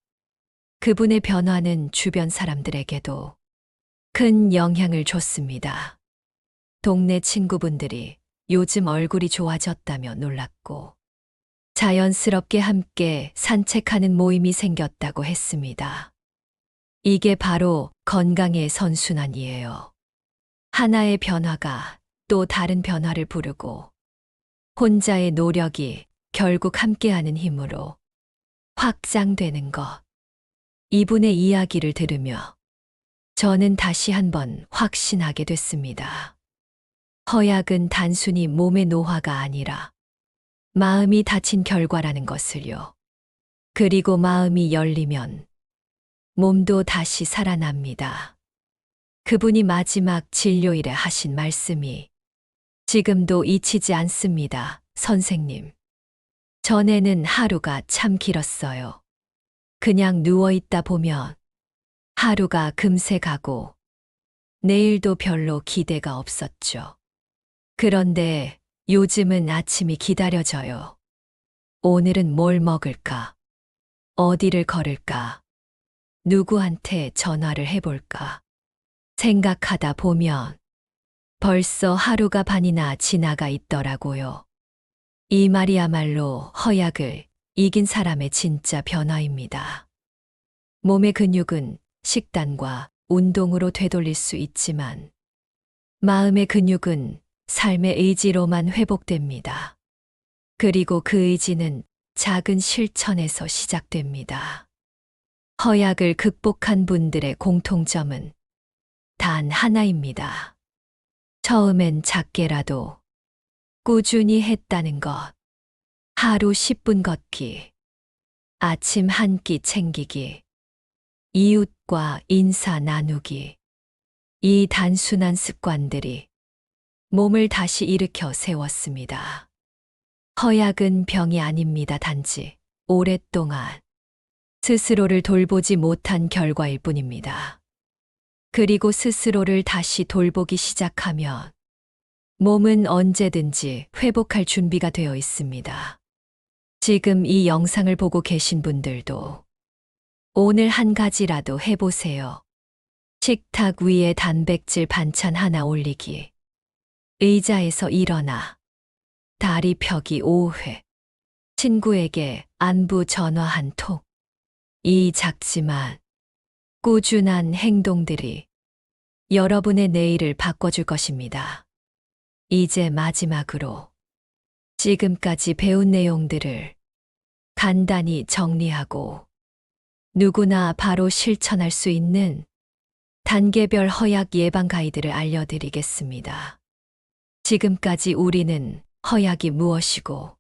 Speaker 1: 그분의 변화는 주변 사람들에게도 큰 영향을 줬습니다. 동네 친구분들이 요즘 얼굴이 좋아졌다며 놀랐고 자연스럽게 함께 산책하는 모임이 생겼다고 했습니다. 이게 바로 건강의 선순환이에요. 하나의 변화가 또 다른 변화를 부르고 혼자의 노력이 결국 함께하는 힘으로 확장되는 것. 이분의 이야기를 들으며 저는 다시 한번 확신하게 됐습니다. 허약은 단순히 몸의 노화가 아니라 마음이 다친 결과라는 것을요. 그리고 마음이 열리면 몸도 다시 살아납니다. 그분이 마지막 진료일에 하신 말씀이 지금도 잊히지 않습니다. 선생님. 전에는 하루가 참 길었어요. 그냥 누워있다 보면 하루가 금세 가고 내일도 별로 기대가 없었죠. 그런데 요즘은 아침이 기다려져요. 오늘은 뭘 먹을까? 어디를 걸을까? 누구한테 전화를 해볼까? 생각하다 보면 벌써 하루가 반이나 지나가 있더라고요. 이 말이야말로 허약을 이긴 사람의 진짜 변화입니다. 몸의 근육은 식단과 운동으로 되돌릴 수 있지만 마음의 근육은 삶의 의지로만 회복됩니다. 그리고 그 의지는 작은 실천에서 시작됩니다. 허약을 극복한 분들의 공통점은 단 하나입니다. 처음엔 작게라도 꾸준히 했다는 것. 하루 10분 걷기, 아침 한 끼 챙기기, 이웃과 인사 나누기. 이 단순한 습관들이 몸을 다시 일으켜 세웠습니다. 허약은 병이 아닙니다. 단지 오랫동안 스스로를 돌보지 못한 결과일 뿐입니다. 그리고 스스로를 다시 돌보기 시작하면 몸은 언제든지 회복할 준비가 되어 있습니다. 지금 이 영상을 보고 계신 분들도 오늘 한 가지라도 해보세요. 식탁 위에 단백질 반찬 하나 올리기. 의자에서 일어나 다리 펴기 5회. 친구에게 안부 전화 한 통. 이 작지만 꾸준한 행동들이 여러분의 내일을 바꿔줄 것입니다. 이제 마지막으로 지금까지 배운 내용들을 간단히 정리하고 누구나 바로 실천할 수 있는 단계별 허약 예방 가이드를 알려드리겠습니다. 지금까지 우리는 허약이 무엇이고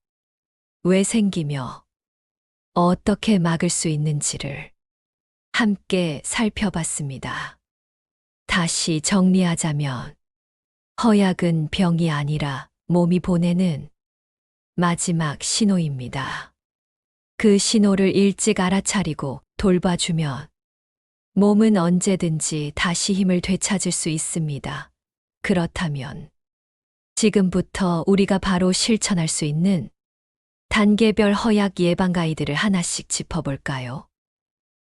Speaker 1: 왜 생기며 어떻게 막을 수 있는지를 함께 살펴봤습니다. 다시 정리하자면 허약은 병이 아니라 몸이 보내는 마지막 신호입니다. 그 신호를 일찍 알아차리고 돌봐주면 몸은 언제든지 다시 힘을 되찾을 수 있습니다. 그렇다면 지금부터 우리가 바로 실천할 수 있는 단계별 허약 예방 가이드를 하나씩 짚어볼까요?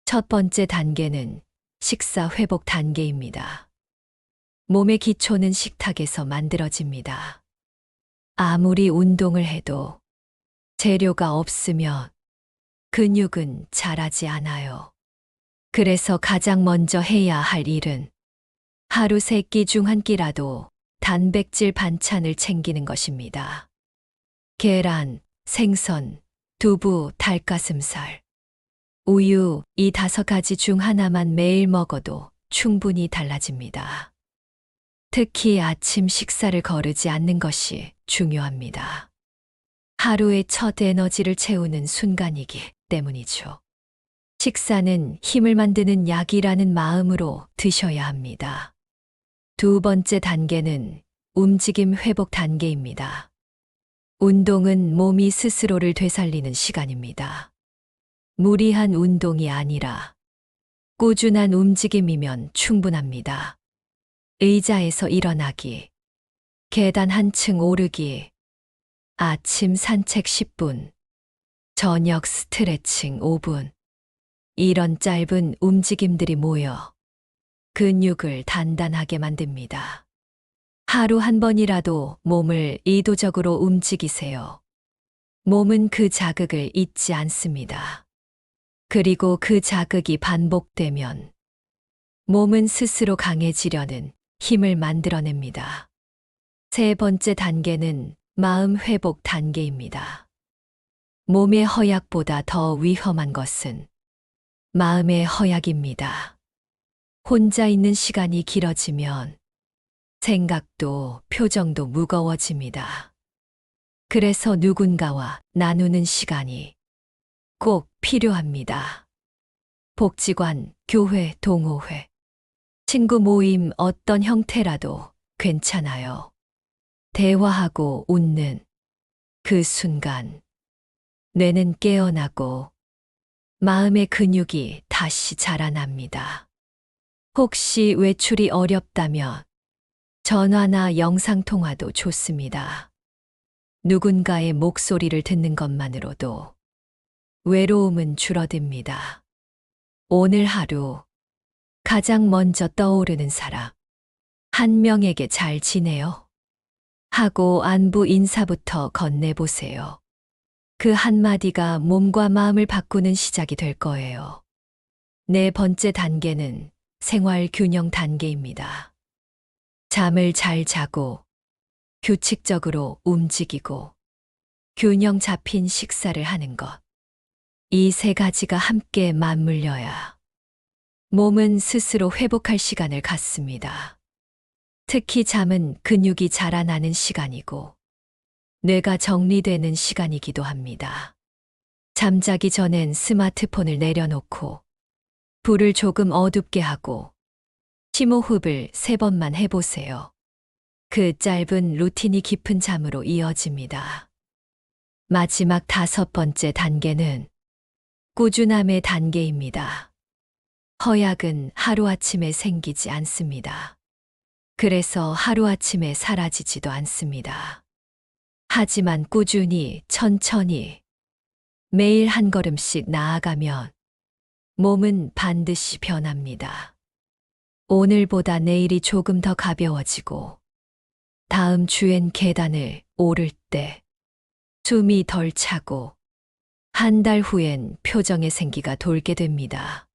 Speaker 1: 첫 번째 단계는 식사 회복 단계입니다. 몸의 기초는 식탁에서 만들어집니다. 아무리 운동을 해도 재료가 없으면 근육은 자라지 않아요. 그래서 가장 먼저 해야 할 일은 하루 3끼 중 1끼라도 단백질 반찬을 챙기는 것입니다. 계란, 생선, 두부, 닭가슴살, 우유, 이 5가지 중 하나만 매일 먹어도 충분히 달라집니다. 특히 아침 식사를 거르지 않는 것이 중요합니다. 하루의 첫 에너지를 채우는 순간이기 때문이죠. 식사는 힘을 만드는 약이라는 마음으로 드셔야 합니다. 두 번째 단계는 움직임 회복 단계입니다. 운동은 몸이 스스로를 되살리는 시간입니다. 무리한 운동이 아니라 꾸준한 움직임이면 충분합니다. 의자에서 일어나기, 계단 한층 오르기, 아침 산책 10분, 저녁 스트레칭 5분. 이런 짧은 움직임들이 모여 근육을 단단하게 만듭니다. 하루 한 번이라도 몸을 의도적으로 움직이세요. 몸은 그 자극을 잊지 않습니다. 그리고 그 자극이 반복되면 몸은 스스로 강해지려는 힘을 만들어냅니다. 세 번째 단계는 마음 회복 단계입니다. 몸의 허약보다 더 위험한 것은 마음의 허약입니다. 혼자 있는 시간이 길어지면 생각도 표정도 무거워집니다. 그래서 누군가와 나누는 시간이 꼭 필요합니다. 복지관, 교회, 동호회, 친구 모임 어떤 형태라도 괜찮아요. 대화하고 웃는 그 순간 뇌는 깨어나고 마음의 근육이 다시 자라납니다. 혹시 외출이 어렵다면 전화나 영상통화도 좋습니다. 누군가의 목소리를 듣는 것만으로도 외로움은 줄어듭니다. 오늘 하루 가장 먼저 떠오르는 사람 한 명에게 잘 지내요? 하고 안부 인사부터 건네보세요. 그 한마디가 몸과 마음을 바꾸는 시작이 될 거예요. 네 번째 단계는 생활 균형 단계입니다. 잠을 잘 자고 규칙적으로 움직이고 균형 잡힌 식사를 하는 것. 이 3가지가 함께 맞물려야 몸은 스스로 회복할 시간을 갖습니다. 특히 잠은 근육이 자라나는 시간이고 뇌가 정리되는 시간이기도 합니다. 잠자기 전엔 스마트폰을 내려놓고 불을 조금 어둡게 하고 심호흡을 3번만 해보세요. 그 짧은 루틴이 깊은 잠으로 이어집니다. 마지막 5번째 단계는 꾸준함의 단계입니다. 허약은 하루아침에 생기지 않습니다. 그래서 하루아침에 사라지지도 않습니다. 하지만 꾸준히, 천천히, 매일 한 걸음씩 나아가면 몸은 반드시 변합니다. 오늘보다 내일이 조금 더 가벼워지고 다음 주엔 계단을 오를 때 숨이 덜 차고 한 달 후엔 표정의 생기가 돌게 됩니다.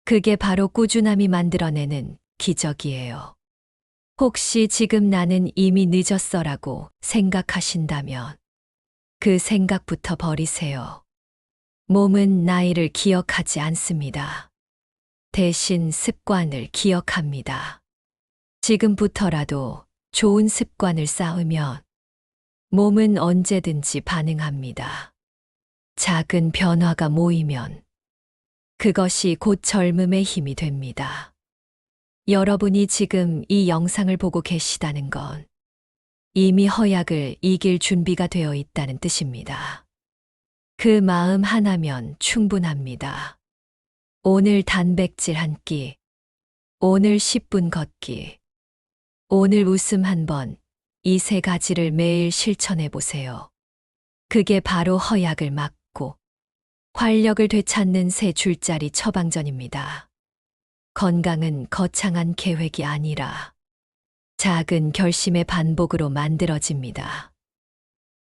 Speaker 1: 그게 바로 꾸준함이 만들어내는 기적이에요. 혹시 지금 나는 이미 늦었어라고 생각하신다면 그 생각부터 버리세요. 몸은 나이를 기억하지 않습니다. 대신 습관을 기억합니다. 지금부터라도 좋은 습관을 쌓으면 몸은 언제든지 반응합니다. 작은 변화가 모이면 그것이 곧 젊음의 힘이 됩니다. 여러분이 지금 이 영상을 보고 계시다는 건 이미 허약을 이길 준비가 되어 있다는 뜻입니다. 그 마음 하나면 충분합니다. 오늘 단백질 한 끼, 오늘 10분 걷기, 오늘 웃음 한 번, 이 세 가지를 매일 실천해 보세요. 그게 바로 허약을 막고 활력을 되찾는 세 줄짜리 처방전입니다. 건강은 거창한 계획이 아니라 작은 결심의 반복으로 만들어집니다.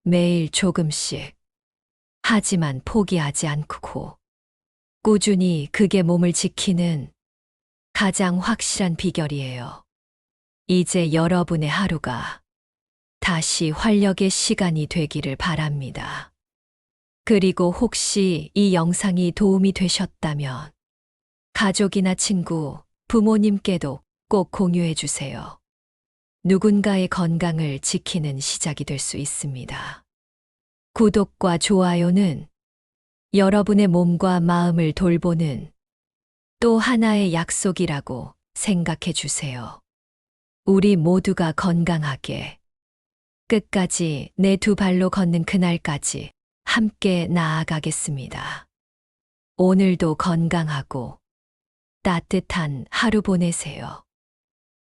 Speaker 1: 매일 조금씩, 하지만 포기하지 않고 꾸준히 그게 몸을 지키는 가장 확실한 비결이에요. 이제 여러분의 하루가 다시 활력의 시간이 되기를 바랍니다. 그리고 혹시 이 영상이 도움이 되셨다면 가족이나 친구, 부모님께도 꼭 공유해 주세요. 누군가의 건강을 지키는 시작이 될 수 있습니다. 구독과 좋아요는 여러분의 몸과 마음을 돌보는 또 하나의 약속이라고 생각해 주세요. 우리 모두가 건강하게 끝까지 내 두 발로 걷는 그날까지 함께 나아가겠습니다. 오늘도 건강하고 따뜻한 하루 보내세요.